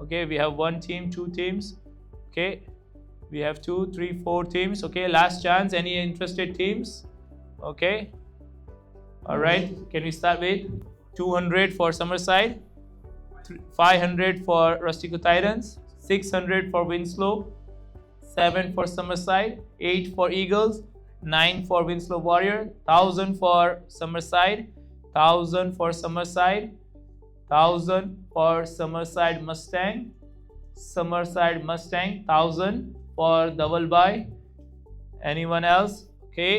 Okay, we have 1 team, 2 teams. Okay, we have 2, 3, 4 teams. Okay, last chance. Any interested teams? Okay, all right. Can we start with 200 for Summerside, 500 for Rustico Titans, 600 for Winslow, 7 for Summerside, 8 for Eagles, 9 for Winslow Warrior, 1,000 for Summerside, 1,000 for Summerside, 1,000 for Summerside Mustang, Summerside Mustang, 1,000 for Dhaval Bhai. Anyone else? Okay,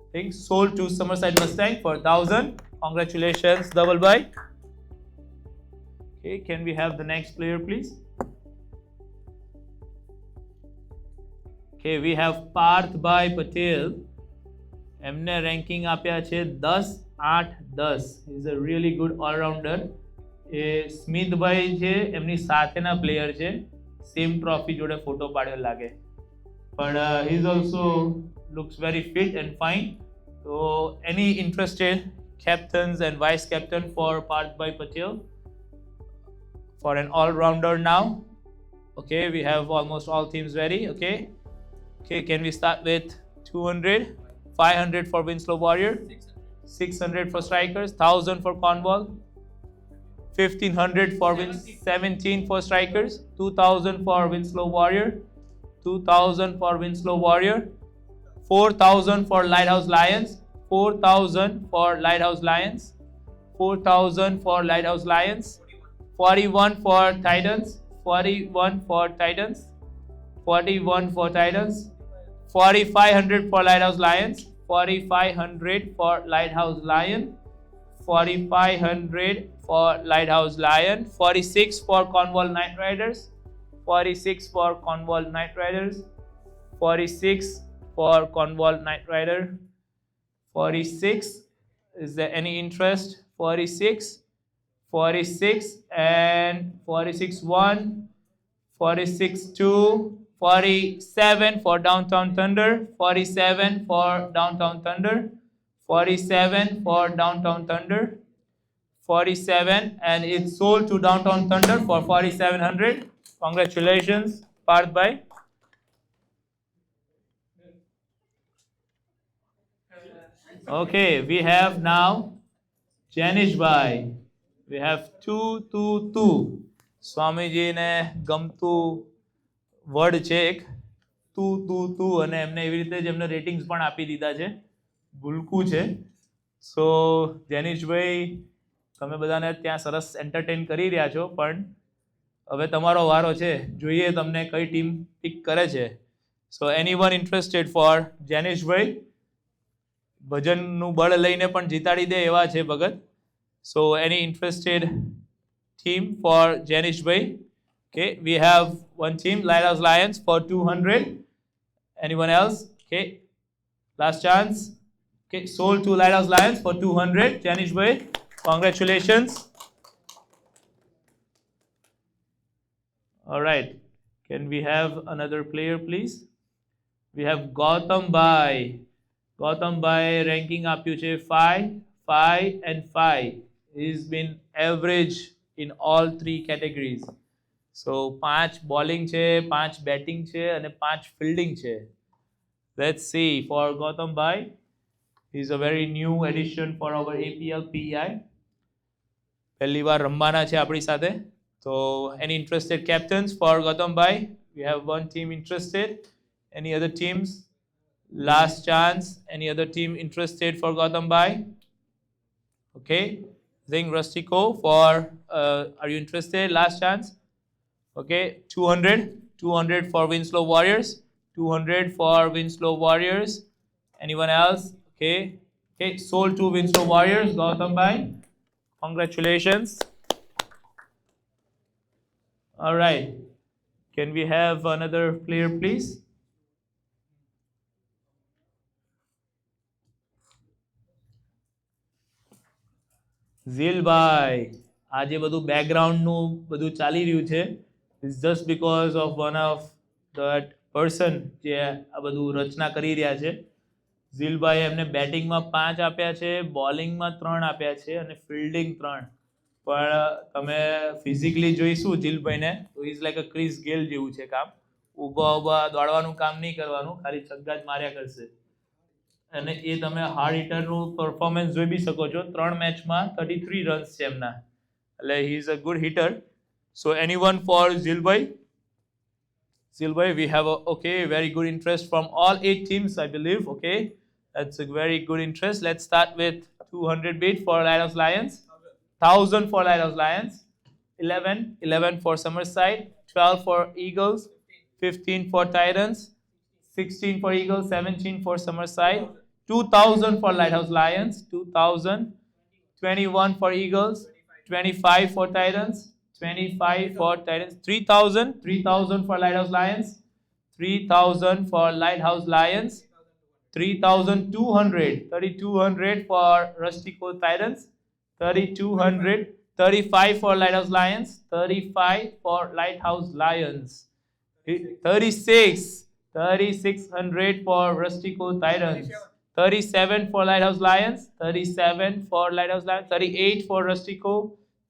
I think sold to Summerside Mustang for 1,000. Congratulations, Dhaval Bhai. Okay, can we have the next player, please? Okay, we have Parth Bhai Patel. એમને ranking આપ્યા છે 10, 8, 10. He is a really good all-rounder. એ સ્મિતભાઈ છે એમની સાથેના player છે. Same trophy જોડે photo પાડ્યો લાગે. પણ he is also looks very fit and fine. So any interested captains and vice captain for Parth Bhai Patel for an all-rounder now? Okay, we have almost all teams ready. Okay, can we start with 200, 500 for Winslow Warrior, 600 for Strikers, 1,000 for Cornwall, 1,500 for 17 for Strikers, 2,000 for Winslow Warrior, 2,000 for Winslow Warrior, 4,000 for Lighthouse Lions, 4,000 for Lighthouse Lions, 4,000 for Lighthouse Lions, 41 for Titans, 41 for Titans, 41 for Titans, 4,500 for Lighthouse Lions, 4,500 for Lighthouse Lion, 4,500 for Lighthouse Lion, 46 for Cornwall Knight Riders, 46 for Cornwall Knight Riders, 46 for Cornwall Knight Rider, 46. Is there any interest? 46, 46 and 46 1, 46 2, 47 for Downtown Thunder, 47 for Downtown Thunder, 47 for Downtown Thunder, 47, and it's sold to Downtown Thunder for 4,700. Congratulations, Parth Bhai. Okay, we have now Janish Bhai. We have 2, 2, 2. Swamiji ne gamtu word છે એક તું અને એમને એવી રીતે જ એમને ratings પણ આપી દીધા છે. ભૂલકું છે. સો જેનિશભાઈ, તમે બધાને ત્યાં સરસ એન્ટરટેન કરી રહ્યા છો, પણ હવે તમારો વારો છે. જોઈએ તમને કઈ ટીમ પિક કરે છે. સો એનીવન ઇન્ટરેસ્ટેડ ફોર જેનિશભાઈ? ભજનનું બળ લઈને પણ જીતાડી દે એવા છે ભગત. So any interested team for જેનિશભાઈ? Okay, we have one team, Lighthouse Lions, for 200. Anyone else? Okay, last chance. Okay, sold to Lighthouse Lions for 200. Janish bhai, congratulations. All right, can we have another player, please? We have Gautam Bhai. Gautam Bhai ranking આપ્યું છે 5, 5 and 5. He's been average in all 3 categories. So 5 bowling છે, 5 batting છે અને 5 fielding છે. Let's see for Gautam bhai. He's a very new addition for our APL PEI. પહેલી વાર રમવાના છે આપણી સાથે. So any interested captains for Gautam bhai? We have one team interested. Any other teams? Last chance. Any other team interested for Gautam bhai? Okay. I think Rustico for are you interested? Last chance. Okay. 200 for Winslow Warriors. 200 for Winslow Warriors. Anyone else? Okay. Okay. Sold to Winslow Warriors. Gautam bhai. Congratulations. All right. Can we have another player, please? ઝીલભાઈ, આજે બધું બેકગ્રાઉન્ડનું બધું ચાલી રહ્યું છે. It's just because of one of that person જે આ બધું રચના કરી રહ્યા છે. ઝીલભાઈ એમને બેટિંગમાં 5 આપ્યા છે, બોલિંગમાં 3 આપ્યા છે અને ફિલ્ડિંગ 3. પણ તમે ફિઝિકલી જોઈશું ઝીલભાઈને તો ઇઝ લાઈક અ ક્રિસ ગેલ જેવું છે કામ. ઊભા દોડવાનું કામ નહીં કરવાનું, ખાલી છગ્ગા જ માર્યા કરશે. અને એ તમે હાર્ડ હિટરનું પરફોર્મન્સ જોઈ બી શકો છો. 3 મેચમાં 33 રન્સ છે એમના, એટલે he is a good hitter. So anyone for ઝીલભાઈ? ઝીલભાઈ, we have a okay very good interest from all 8 teams, I believe. Okay, that's a very good interest. Let's start with 200 bid for Lighthouse Lions, 1000 for Lighthouse Lions, 11 for Summerside, 12 for Eagles, 15 for Titans, 16 for Eagles, 17 for Summerside, 2000 for Lighthouse Lions, 2000, 21 for Eagles, 25 for Titans, 25 for Titans, 3000 for Lighthouse Lions, 3000 for Lighthouse Lions, 3200 for Rustico Titans, 3200, 35 for Lighthouse Lions, 35 for Lighthouse Lions, 3600 for Rustico Titans, 37 for Lighthouse Lions, 37 for Lighthouse Lions, 38 for Rustico,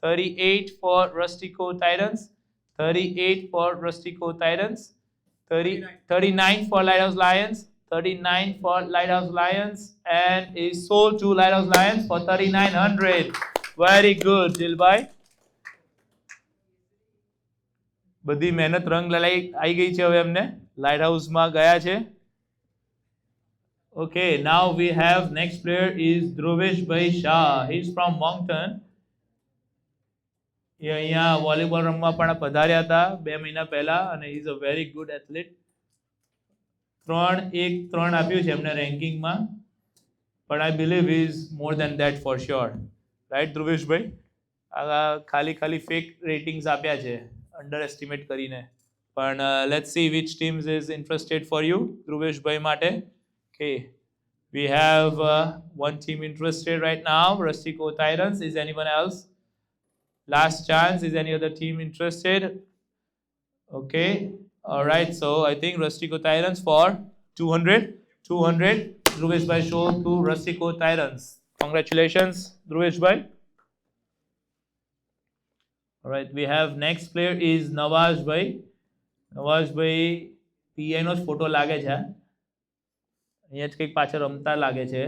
38 for Rustico Titans, 38 for Rustico Titans, 39 for Lighthouse Lions, 39 for Lighthouse Lions, and is sold to Lighthouse Lions for 3900. Very good, Dilbhai. બધી મહેનત રંગ આવી ગઈ છે હવે એમને, light હાઉસમાં ગયા છે. Okay, now we have next player is Dhruveshbhai Shah. He is from Moncton. એ અહીંયા વોલીબોલ રમવા પણ પધાર્યા હતા 2 મહિના પહેલા અને he is a very good athlete. 3-1-3 આપ્યું છે એમને રેન્કિંગમાં, but I believe he is more than that for sure. Right, Dhruveshbhai? ખાલી ફેક રેટિંગ્સ આપ્યા છે અંડર એસ્ટિમેટ કરીને. પણ let's see which teams is interested for you, Dhruveshbhai માટે. Okay, we have one team interested right now, Rustico Titans. Is anyone else? Last chance. Is any other team interested? Okay, all right. So I think Rustico Titans for 200. Dhruveshbhai show to Rustico Titans. Congratulations, Dhruveshbhai. All right, we have next player is Nawazbhai. Nawazbhai PI નો જ photo લાગે છે, અહીંયા જ કંઈક પાછળ રમતા લાગે છે.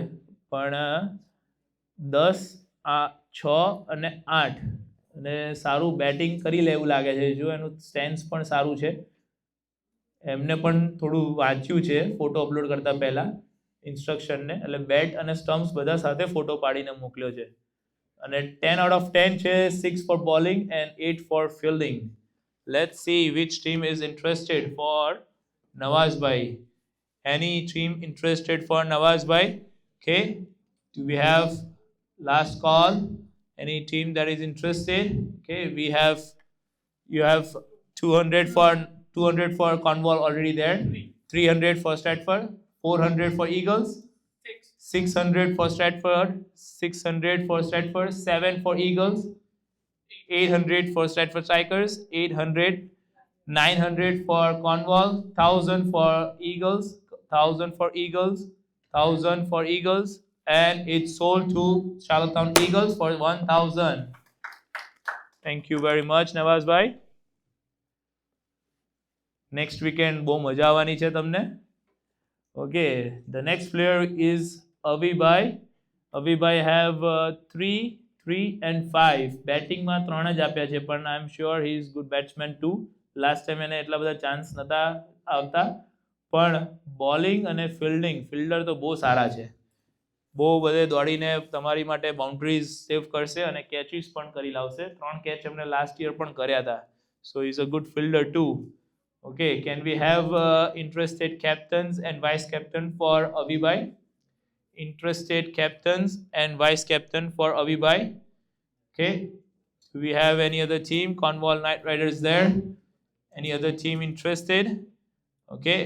પણ 10, 6 અને 8 અને સારું બેટિંગ કરી લે એવું લાગે છે. જો એનું સ્ટેન્સ પણ સારું છે. એમને પણ થોડું વાંચ્યું છે ફોટો અપલોડ કરતા પહેલા ઇન્સ્ટ્રક્શનને, એટલે બેટ અને સ્ટમ્પ્સ બધા સાથે ફોટો પાડીને મોકલ્યો છે. અને 10 out of 10 છે, 6 for bowling and 8 for fielding. Let's see which team is interested for Nawazbhai. Any team interested for Nawazbhai? Okay, do we have last call? Any team that is interested? Okay, you have 200 for Cornwall already there, 300 for Stratford, 400 for Eagles, 600 for Stratford, 7 for Eagles, 800 for Stratford Strikers, 800, 900 for Cornwall, 1000 for Eagles, 1000 for Eagles, 1000 for Eagles, and it's sold to Charlottetown Eagles for 1000. Thank you very much, Nawazbhai. Next weekend બહુ મજા આવવાની છે તમને. Okay, the next player is અવિભાઈ. અવિભાઈ have 3, 3 and 5. બેટિંગમાં 3 જ આપ્યા છે, પણ I am sure he is good batsman too. Last time એને એટલા બધા ચાન્સ નહોતા આવતા, પણ બોલિંગ અને ફિલ્ડર તો બહુ સારા છે. બહુ બધે દોડીને તમારી માટે બાઉન્ડ્રીઝ સેવ કરશે અને કેચીસ પણ કરી લાવશે. 3 કેચ એમને લાસ્ટ યર પણ કર્યા હતા. So is a good fielder too. Okay, can we have interested captains and vice captain for Avibhai? Interested captains and vice captain for Avibhai. Okay, do we have any other team? Cornwall Knight Riders there. Any other team interested? Okay,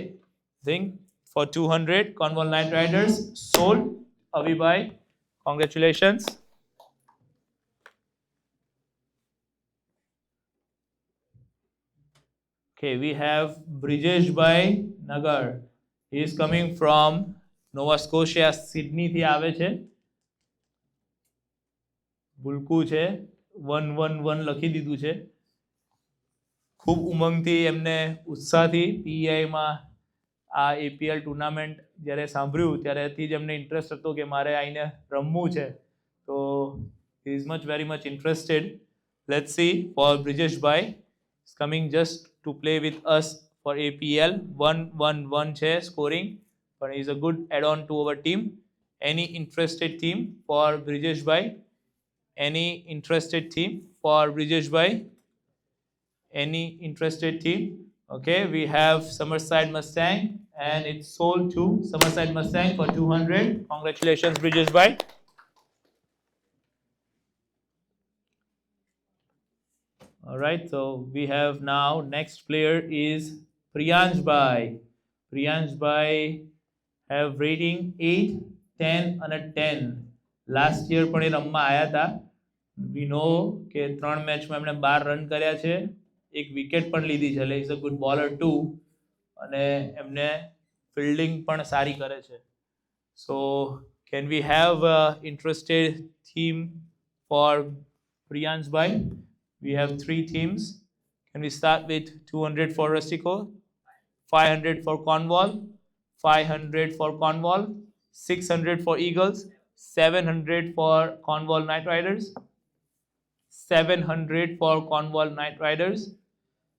think for 200 Cornwall Knight Riders sold. Avibhai, congratulations. Okay, we have Brijesh Bhai Nagar. He is coming from Nova Scotia, Sydney થી આવે છે. ભૂલકું છે, 111 લખી દીધું છે. ખૂબ ઉમંગથી એમને ઉત્સાહથી પીઈઆઈમાં આ એપીએલ ટુર્નામેન્ટ જ્યારે સાંભળ્યું ત્યારેથી જ એમને ઇન્ટરેસ્ટ હતો કે મારે આવીને રમવું છે. તો he is very much interested. Let's see for Brijesh Bhai is coming just to play with us for APL. 111 છે scoring, but he is a good add-on to our team. Any interested team for Brijesh Bhai? Any interested team for Brijesh Bhai? Any interested team? Okay, we have Summerside Mustang and it's sold to Summerside Mustang for 200. Congratulations, Brijesh Bhai. All right, so we have now next player is Priyansh Bhai. Priyansh Bhai have rating 8, 10 and a 10. Last year પણ એ રમવા આયા હતા. We know કે 3 મેચમાં એમણે 12 run કર્યા છે, એક વિકેટ પણ લીધી છે. Is a good bowler too અને એમને ફિલ્ડિંગ પણ સારી કરે છે. So can we have interested team for Priyansh Bhai? We have 3 teams. Can we start with 200 for Rustico, 500 for Cornwall, 500 for Cornwall, 600 for Eagles, 700 for Cornwall Knight Riders, 700 for Cornwall Knight Riders,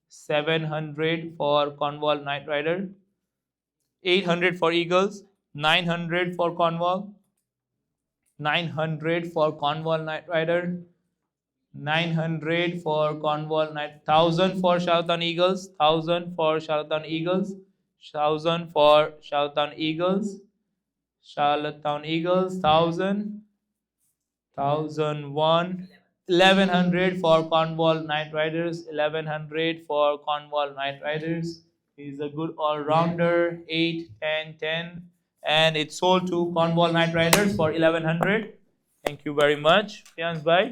700 for Cornwall Knight Rider, 800 for Eagles, 900 for Cornwall, 900 for Cornwall Knight Rider, 900 for Cornwall Knight, 1000 for Charlton Eagles, 1000 for Charlton Eagles, 1000 for Charlton Eagles, Charlton Eagles, 1000, 1001, 1100 for Cornwall Knight Riders, 1100 for Cornwall Knight Riders. He's a good all-rounder, 8, 10, 10, and it's sold to Cornwall Knight Riders for 1100. Thank you very much, Priyansh Bhai.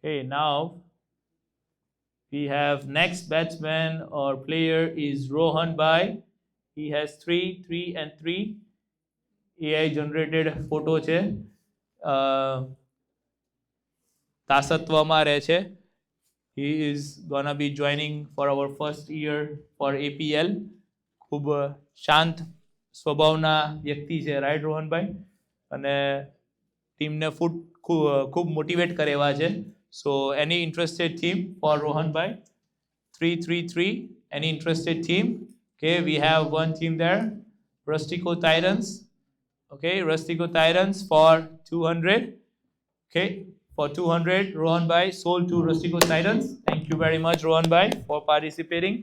Okay, now we have next batsman or player is Rohan Bhai. He has 3, 3 and 3. AI generated photo છે. તાસત્વમાં રહે છે. He is gonna be joining for our first year for APL. ખૂબ શાંત સ્વભાવના વ્યક્તિ છે, right રોહનભાઈ? અને ટીમને ખૂબ મોટિવેટ કરે એવા છે. So any interested team for Rohan Bhai? 3, 3, 3. Any interested team? Okay, we have one team there. Rustico Tyrants. Okay, Rustico Tyrants for 200. Okay, for 200, Rohan Bhai sold to Rustico Tyrants. Thank you very much, Rohan Bhai, for participating.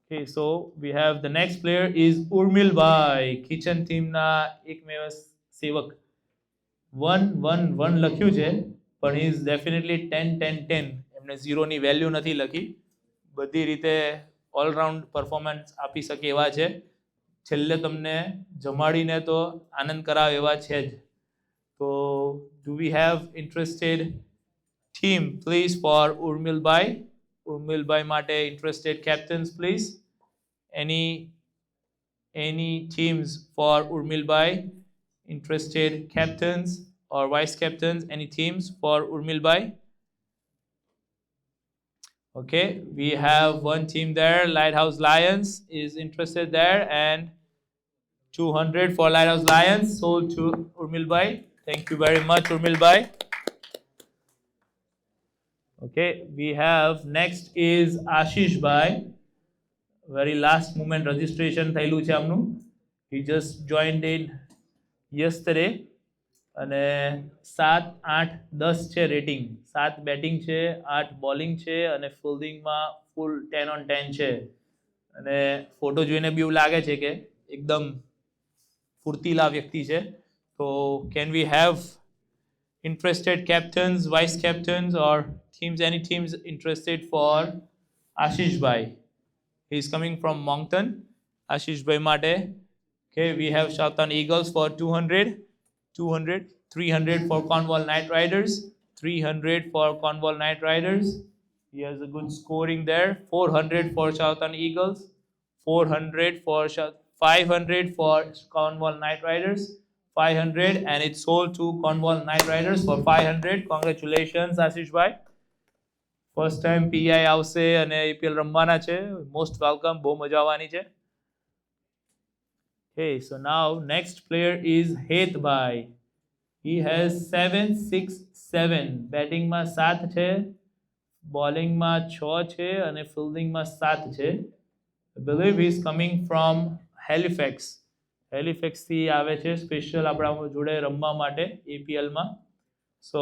Okay, so we have the next player is Urmil Bhai, kitchen team na ekmev sevak. 111 લખ્યું છે, પણ he is definitely 10, 10, 10. એમને 0 ની value નથી લખી. બધી રીતે all-round performance આપી શકે એવા છે. છેલ્લે તમને જમાડીને તો આનંદ કરાવે એવા છે જ. તો do we have interested team please for Urmil Bhai? Urmil Bhai માટે interested captains please. Any teams for Urmil Bhai? Interested captains or vice captains, any teams for Urmil Bhai? Okay, we have one team there. Lighthouse Lions is interested there, and 200 for Lighthouse Lions sold to Urmil Bhai. Thank you very much, Urmil Bhai. Okay, we have next is Ashish Bhai. Very last moment registration થયેલું છે આમનું. He just joined in yesterday. અને 7, 8, 10 છે rating. 7 batting છે, 8 bowling છે અને ફિલ્ડિંગમાં ફૂલ 10 on 10 છે. અને ફોટો જોઈને બી એવું લાગે છે કે એકદમ ફૂર્તીલા વ્યક્તિ છે. તો can we have interested captains, vice captains, or teams, any teams interested for Ashish Bhai? He is coming from Moncton. Ashish Bhai Mate. Okay, we have Shoutan Eagles for 200, 200, 300 for Cornwall Knight Riders, 300 for Cornwall Knight Riders. He has a good scoring there. 400 for Shoutan Eagles, 400 for 500 for Cornwall Knight Riders, 500, and it's sold to Cornwall Knight Riders for 500. Congratulations, Ashish Bhai. First time PI આવશે અને APL રમવાના છે. Most welcome, બહુ મજા આવવાની છે. Okay, so now next player is Het Bhai. He has 7, 6, 7. બેટિંગમાં 7 છે, બોલિંગમાં 6 છે અને ફિલ્ડિંગમાં 7 છે. I believe he is coming from Halifax. હેલિફેક્સથી આવે છે સ્પેશિયલ આપણા જોડે રમવા માટે APLમાં. So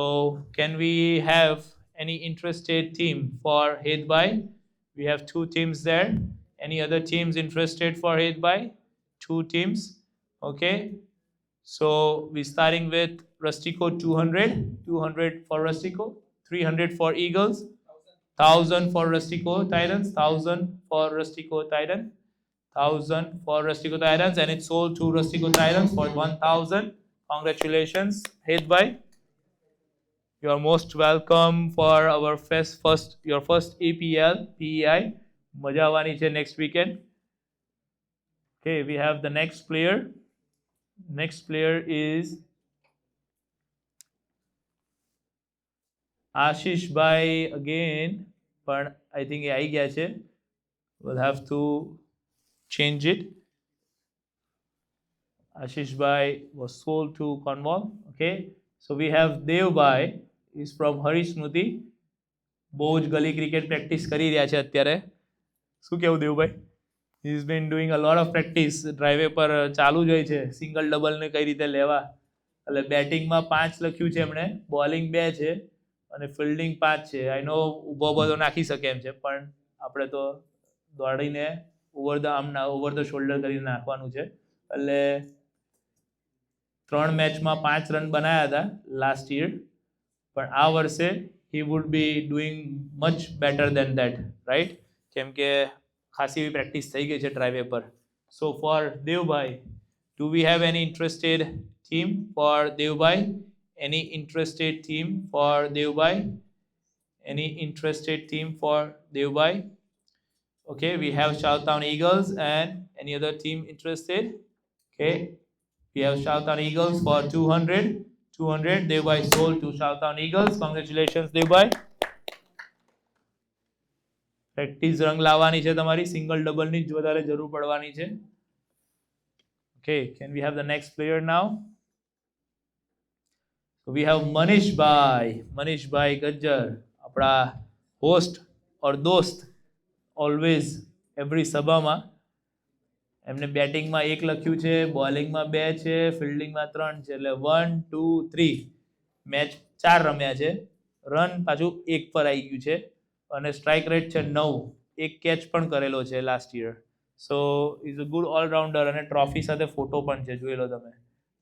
can we have any interested team for Hed Bhai? We have 2 teams there. Any other teams interested for Hed Bhai? 2 teams. Okay, so we're starting with Rustico 200, 200 for Rustico, 300 for Eagles, 1000 for Rustico Titans, 1000 for Rustico Titan, 1000 for Rustico Titans, and it's sold to Rustico Titans for 1000. Congratulations, Hed Bhai. You are most welcome for our your first APL PEI. મજા આવવાની છે next weekend. Okay, we have the next player. Next player is Ashish Bhai again, but I think એ આવી ગયા છે. We'll have to change it. Ashish Bhai was sold to Cornwall. Okay, so we have Dev Bhai. He's from Smruti. બહુ જ ગલી cricket practice કરી રહ્યા છે અત્યારે. શું કેવું Devbhai? He has been doing a lot of practice. ડ્રાઈવે પર ચાલુ જ હોય છે સિંગલ ડબલને કઈ રીતે લેવા. એટલે બેટિંગમાં 5 લખ્યું છે એમણે, બોલિંગ 2 છે અને ફિલ્ડિંગ 5 છે. આઈ નો ઊભો બધો નાખી શકે એમ છે, પણ આપણે તો દોડીને ઓવર ધ શોલ્ડર કરીને નાખવાનું છે. એટલે 3 મેચમાં 5 રન બનાવ્યા હતા લાસ્ટ યર, પણ આ વર્ષે he would be doing much better than that, right? કેમ કે ખાસી એવી પ્રેક્ટિસ થઈ ગઈ છે ડ્રાઈવે પર. So for Devbhai, do we have any interested team for Devbhai? Any interested team for Devbhai? Any interested team for Devbhai? Okay, we have Charlton Eagles, and any other team interested? Okay, we have Charlton Eagles for 200. 200. Devbhai sold to Charlton Eagles. Congratulations, Devbhai. Practice રંગ લાવવાની છે તમારી, single ડબલની જ વધારે જરૂર પડવાની છે. Okay, can we have the next player now? So we have Manish Bhai. Manish Bhai Gajjar, આપણા host or दोस्त, always every સભામાં. એમને બેટિંગમાં 1 લખ્યું છે, બોલિંગમાં 2 છે, ફિલ્ડિંગમાં 3 છે. એટલે 1, 2, 3 મેચ 4 રમ્યા છે. રન પાછું 1 પર આવી ગયું છે અને સ્ટ્રાઇક રેટ છે 9. 1 કેચ પણ કરેલો છે last year. So is a good all-rounder અને ટ્રોફી સાથે ફોટો પણ છે, જોઈ લો તમે.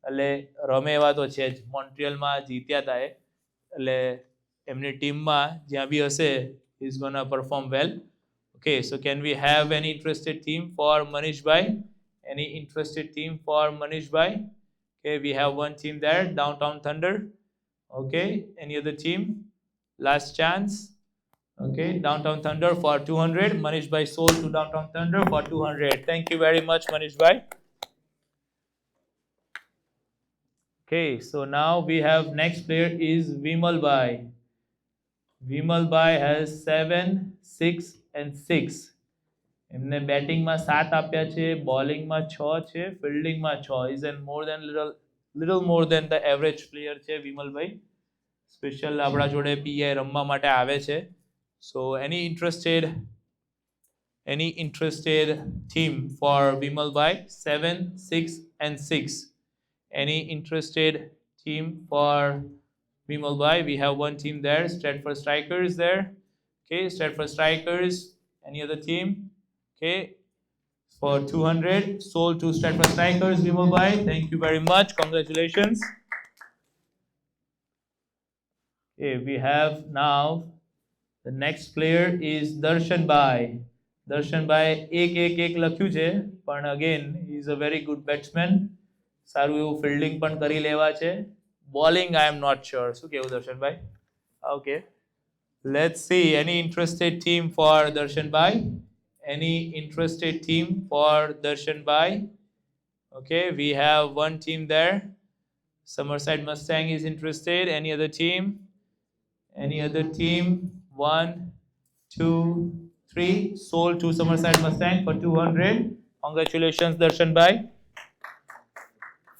એટલે રમે એવા તો છે જ. મોન્ટ્રિયલમાં જીત્યા હતા એ, એટલે એમની ટીમમાં જ્યાં બી હશે is ગોના perform well. Okay, so can we have any interested team for Manish Bhai? Any interested team for Manish Bhai? Okay, we have one team there, Downtown Thunder. Okay, any other team? Last chance. Okay, Downtown Thunder for 200. Manish Bhai sold to Downtown Thunder for 200. Thank you very much, Manish Bhai. Okay, so now we have next player is Vimal Bhai. Vimalbhai has 7, 6 and 6. એમને બેટિંગમાં 7 આપ્યા છે, બોલિંગમાં 6 છે, ફિલ્ડિંગમાં 6. Is an more than little more than the average player છે Vimalbhai. Special આપણા જોડે PI રમવા માટે આવે છે. So any interested team for Vimalbhai? 7, 6 and 6. Any interested team for Vimalbhai? We have one team there. Stratford Strikers there. Okay, Stratford Strikers. Any other team? Okay, for 200, sold to Stratford Strikers, Vimalbhai. Thank you very much. Congratulations. Okay, we have now the next player is Darshan Bhai. Darshan Bhai 1-1-1 લખ્યું છે, પણ again he is a very good batsman. સારું એવું fielding પણ કરી લેવા છે. Bowling I am not sure. શું કેવું દર્શન ભાઈ? Okay, let's see. Any interested team for Darshan Bhai? Any interested team for Darshan Bhai? Okay, we have one team there. Summerside Mustang is interested. Any other team? Any other team? 1, 2, 3. Sold to Summerside Mustang for 200. Congratulations, Darshan Bhai.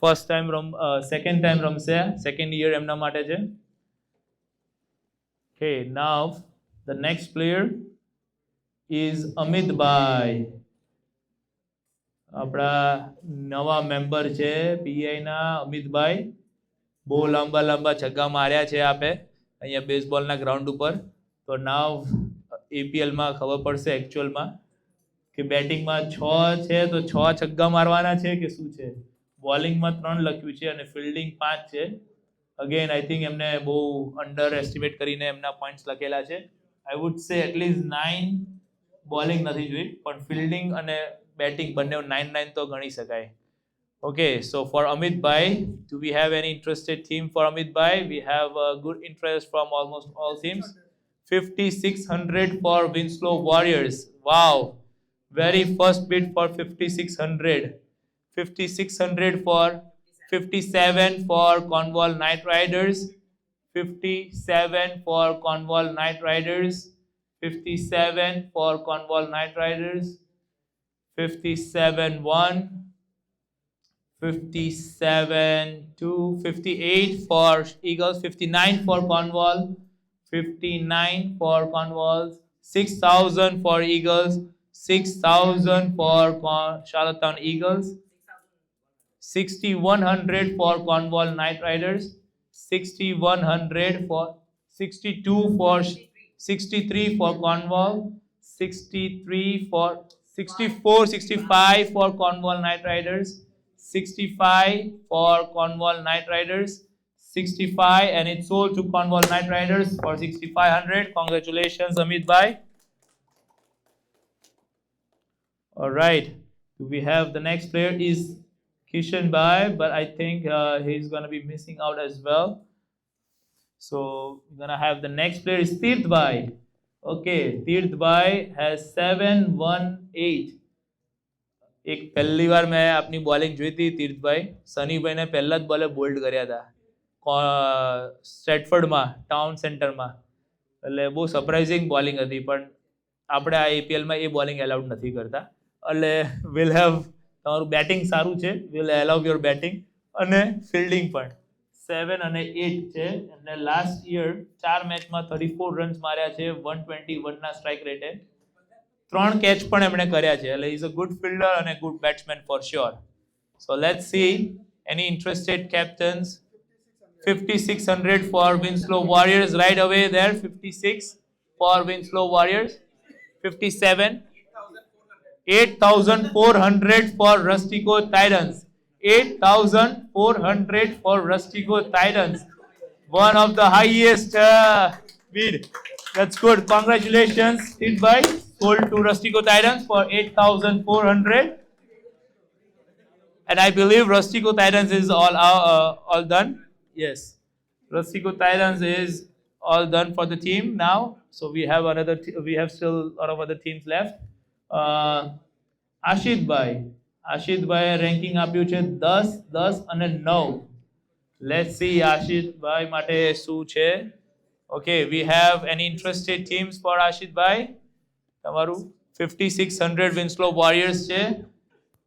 First time second time રમશે, second year એમના માટે છે. Okay, now the next player is Amit Bhai. આપણા નવા member છે PI ના અમિત ભાઈ. બહુ લાંબા લાંબા છગ્ગા માર્યા છે આપે અહીંયા બેઝબોલના ગ્રાઉન્ડ ઉપર. તો નાવ એપીએલમાં ખબર પડશે એકચ્યુઅલમાં કે બેટિંગમાં 6 છે તો 6 છગ્ગા મારવાના છે કે શું છે. બોલિંગમાં 3 લખ્યું છે અને ફિલ્ડિંગ 5 છે. અગેન આઈ થિંક એમને બહુ અંડર એસ્ટિમેટ કરીને એમના પોઈન્ટ્સ લખેલા છે. I would say at least 9 bowling નથી જોઈ, પણ ફિલ્ડિંગ અને બેટિંગ બંને 9-9 તો ગણી શકાય. Okay, so for Amit Bhai, do we have any interested team for Amit Bhai? We have good interest from almost all teams. 5,600 for Winslow Warriors. Wow, very first bid for 5,600. 5,600 for 57 for Cornwall Knight Riders. 57 for Cornwall Knight Riders. 57 for Cornwall Knight Riders. 57-1. 57-2. 58 for Eagles. 59 for Cornwall. 59 for Cornwall. 6,000 for Eagles. 6,000 for Charlottetown Eagles. 6,100 for Cornwall Knight Riders. 6,100 for 62 for 63 for Cornwall. 63 for 64, 65 for Cornwall Knight Riders. 65 for Cornwall Knight Riders. 65 and it's sold to Cornwall Knight Riders for 6,500. Congratulations, Amit Bhai. All right, we have the next player is Kishan Bhai, but I think he's going to be missing out as well. So we're going to have the next player is Tirth Bhai. Okay, Tirth Bhai has 7-1-8. એક પહેલી વાર મેં આપની bowling જોઈ હતી તીર્થભાઈ. સનીભાઈને પહેલા જ બોલે બોલ્ડ કર્યા હતા સ્ટ્રેટફર્ડમાં ટાઉન સેન્ટરમાં. એટલે બહુ સરપ્રાઇઝિંગ બોલિંગ હતી, પણ આપણે આ એપીએલમાં એ બોલિંગ એલાઉડ નથી કરતા. એટલે વિલ હેવ તમારું બેટિંગ સારું છે, વિલ એલાઉ યોર બેટિંગ અને ફિલ્ડિંગ પણ. 7 અને 8 છે અને લાસ્ટ યર 4 મેચમાં 34 રન્સ માર્યા છે 121 ના સ્ટ્રાઇક રેટે. 3 કેચ પણ એમણે કર્યા છે. એટલે ઇઝ અ ગુડ ફિલ્ડર અને good batsman for sure. So let's see any interested captain's. 5,600 for Winslow Warriors right away there. 56 for Winslow Warriors. 57. 8,400 for Rustico Titans. 8,400 for Rustico Titans. One of the highest bid. That's good. Congratulations, Tidbhai. Sold to Rustico Titans for 8,400. And I believe Rustico Titans is all done. Yes, Rustico Titans is all done for the team now. So we have we have still a lot of other teams left. Ashit Bhai. Ashit Bhai ranking આપ્યું છે 10, 10 અને 9. Let's see Ashit Bhai માટે શું છે. Okay, we have any interested teams for Ashit Bhai? Tamaru 5600 Winslow Warriors છે.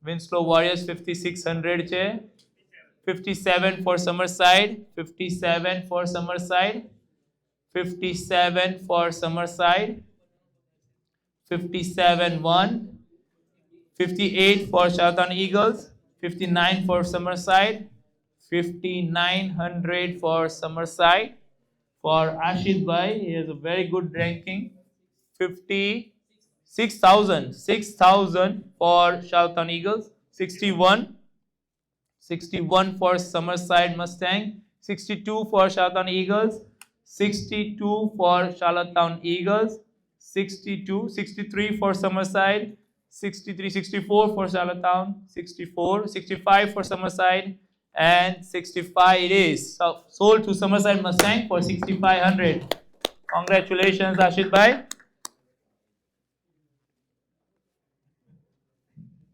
Winslow Warriors 5600 છે. 57 for Summerside. 57 for Summerside. 57 for Summerside. 57 1. 58 for Charlton Eagles. 59 for Summerside. 5900 for Summerside. For Ashit Bhai, he has a very good ranking. 56,000. 6,000 for Charlton Eagles. 61. 61 for Summerside Mustang. 62 for Charlton Eagles. 62 for Charlottetown Eagles. 62. 63 for Summerside. 63. 64 for Charlottetown. 64. 65 for Summerside. And 65 it is. So, sold to Summerside Mustang for 6,500. Congratulations, Ashit Bhai.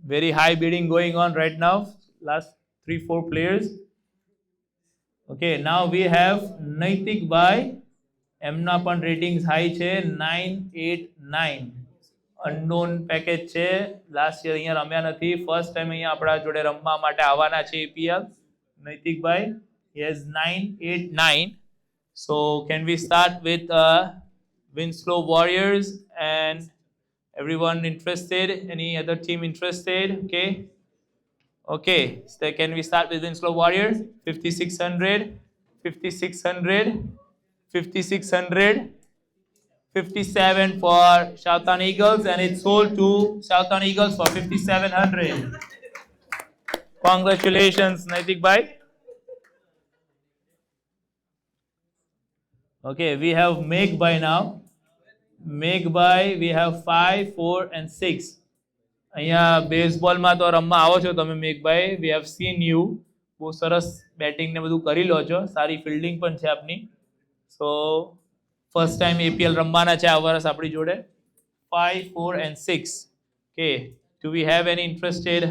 Very high bidding going on right now. Last 3-4 players. Okay, now we have Naitik Bhai. એમના પણ ratings high છે 989. Unknown package છે. Last year અહીંયા રમ્યા નથી. First time અહીંયા આપણા જોડે રમવા માટે આવવાના છે APL. Naitik Bhai, he has 989. So can we start with Winslow Warriors and everyone interested? Any other team interested? Okay. Okay, so can we start with Winslow Warriors? 5600, 5600, 5600, 57 for Charlton Eagles, and it's sold to Charlton Eagles for 5700. Congratulations, Naitik Bhai. Okay, we have Meg Bhai now. Meg Bhai, we have 5, 4 and 6. અહીંયા બેઝબોલમાં તો રમવા આવો છો તમે મેઘભાઈ. We have seen you. બહુ સરસ batting ને બધું કરી લો છો. સારી ફિલ્ડિંગ પણ છે આપની. સો ફર્સ્ટ ટાઈમ APL રમવાના છે આ વર્ષ આપણી જોડે. 5, 4 and 6. Okay, do we have any interested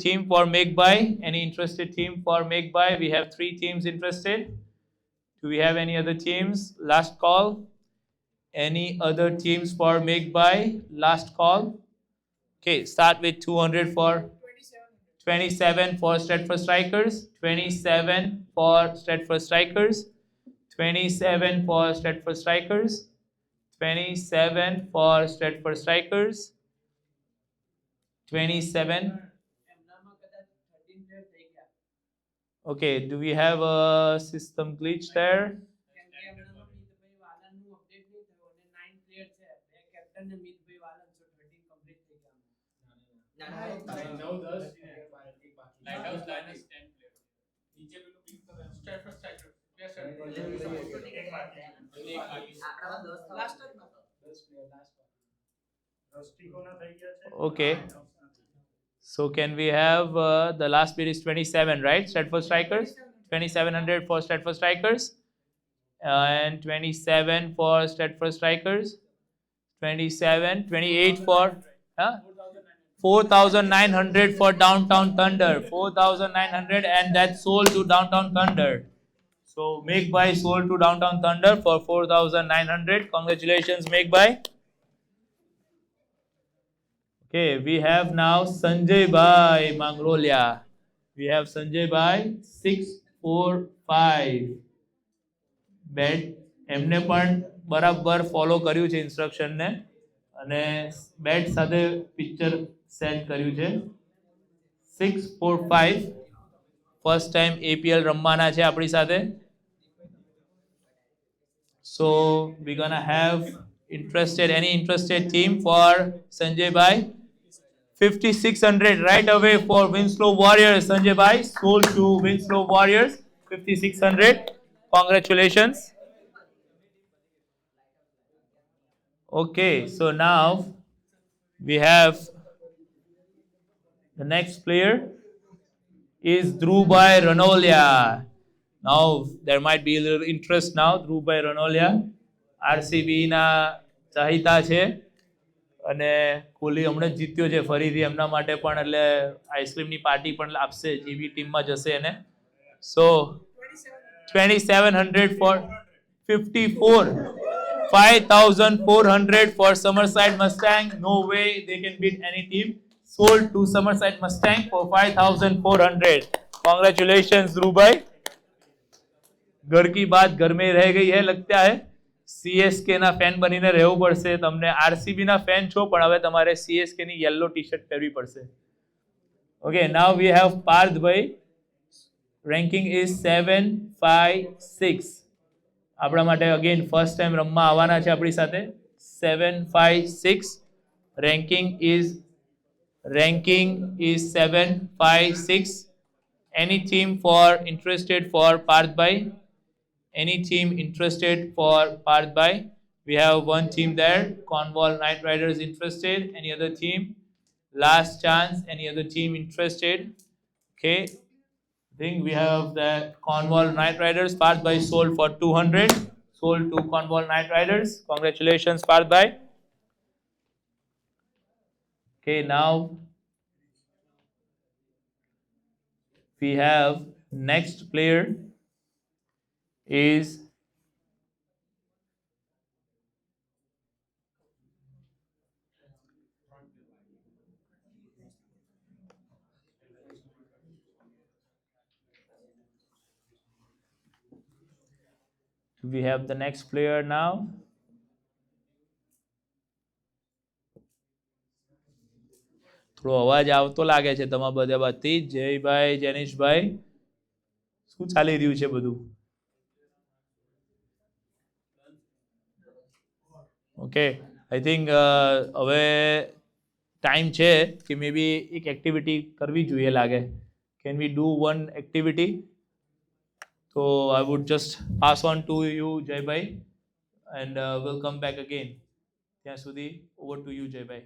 team for Meghbhai? Any interested team for Meghbhai? We have 3 teams interested. Do we have any other teams? Last call. Any other teams for Meghbhai? Last call. Okay, start with 200 for 27 for Stratford Strikers. 27 for Stratford Strikers. 27 for Stratford Strikers. 27 for Stratford Strikers. 27. Okay, do we have a system glitch there? Okay, so can we have the last bid is 27, right? Stratford Strikers. 2700 for Stratford Strikers. And 27 for Stratford Strikers. 27, 28 for 4,900 for Downtown Thunder. 4,900, and that's sold to Downtown Thunder. So Meghbhai sold to Downtown Thunder for 4,900. Congratulations, Meghbhai. Okay, we have now Sanjay Bhai Mangrolia. We have Sanjay Bhai 645. Bet એમને પણ બરાબર follow કર્યું છે instruction ને અને બેટ સાથે picture send કર્યું છે. 645 ફર્સ્ટ ટાઈમ APL રમવાના છે આપણી સાથે. So we're gonna have any interested team for Sanjay Bhai. 5600 right away for Winslow Warriors. Sanjay Bhai sold to Winslow Warriors 5600. Congratulations. Okay, so now we have the next player is Dhrubhai Ranolia. Now there might be a little interest now. Dhrubhai Ranolia RCB ના ચાહિતા છે અને કોહલી હમણાં જીત્યો છે ફરીથી એમના માટે પણ, એટલે આઈસ્ક્રીમની પાર્ટી પણ આપશે જે બી ટીમમાં જશે એને. So 2700 for 54. 5,400 for Summerside Mustang. No way they can beat any team. Sold to Summerside Mustang for 5,400. Congratulations, Dhruv. घर की बात घर में रह गई है लगता है. CSK ના ફેન બનીને રહેવું પડશે. તમને RCB ના ફેન છો પણ હવે તમારે CSK ની યલો ટી-શર્ટ પહેરવી પડશે. Okay, now we have Parthbhai. Ranking is 756. આપણા માટે અગેન ફર્સ્ટ ટાઈમ રમવા આવવાના છે આપણી સાથે. 756. Ranking is 756. Any team for interested for Parthbhai? Any team interested for Parthbhai? We have one team there. Cornwall Knight Riders interested. Any other team? Last chance. Any other team interested? Okay. I think we have the Cornwall Knight Riders. Parthbhai sold for 200. Sold to Cornwall Knight Riders. Congratulations, Parthbhai. Okay, now we have next player is we have the next player now. થોડો અવાજ આવતો લાગે છે તમારા બધા બાજુથી. જયભાઈ, જેનિશભાઈ, શું ચાલી રહ્યું છે બધું? ઓકે, આઈ થિંક હવે ટાઈમ છે કે મે બી એક એક્ટિવિટી કરવી જોઈએ લાગે. Can we do one activity? So I would just pass on to you, Jai Bhai, and we'll come back again. ત્યાં સુધી over to you, Jai Bhai.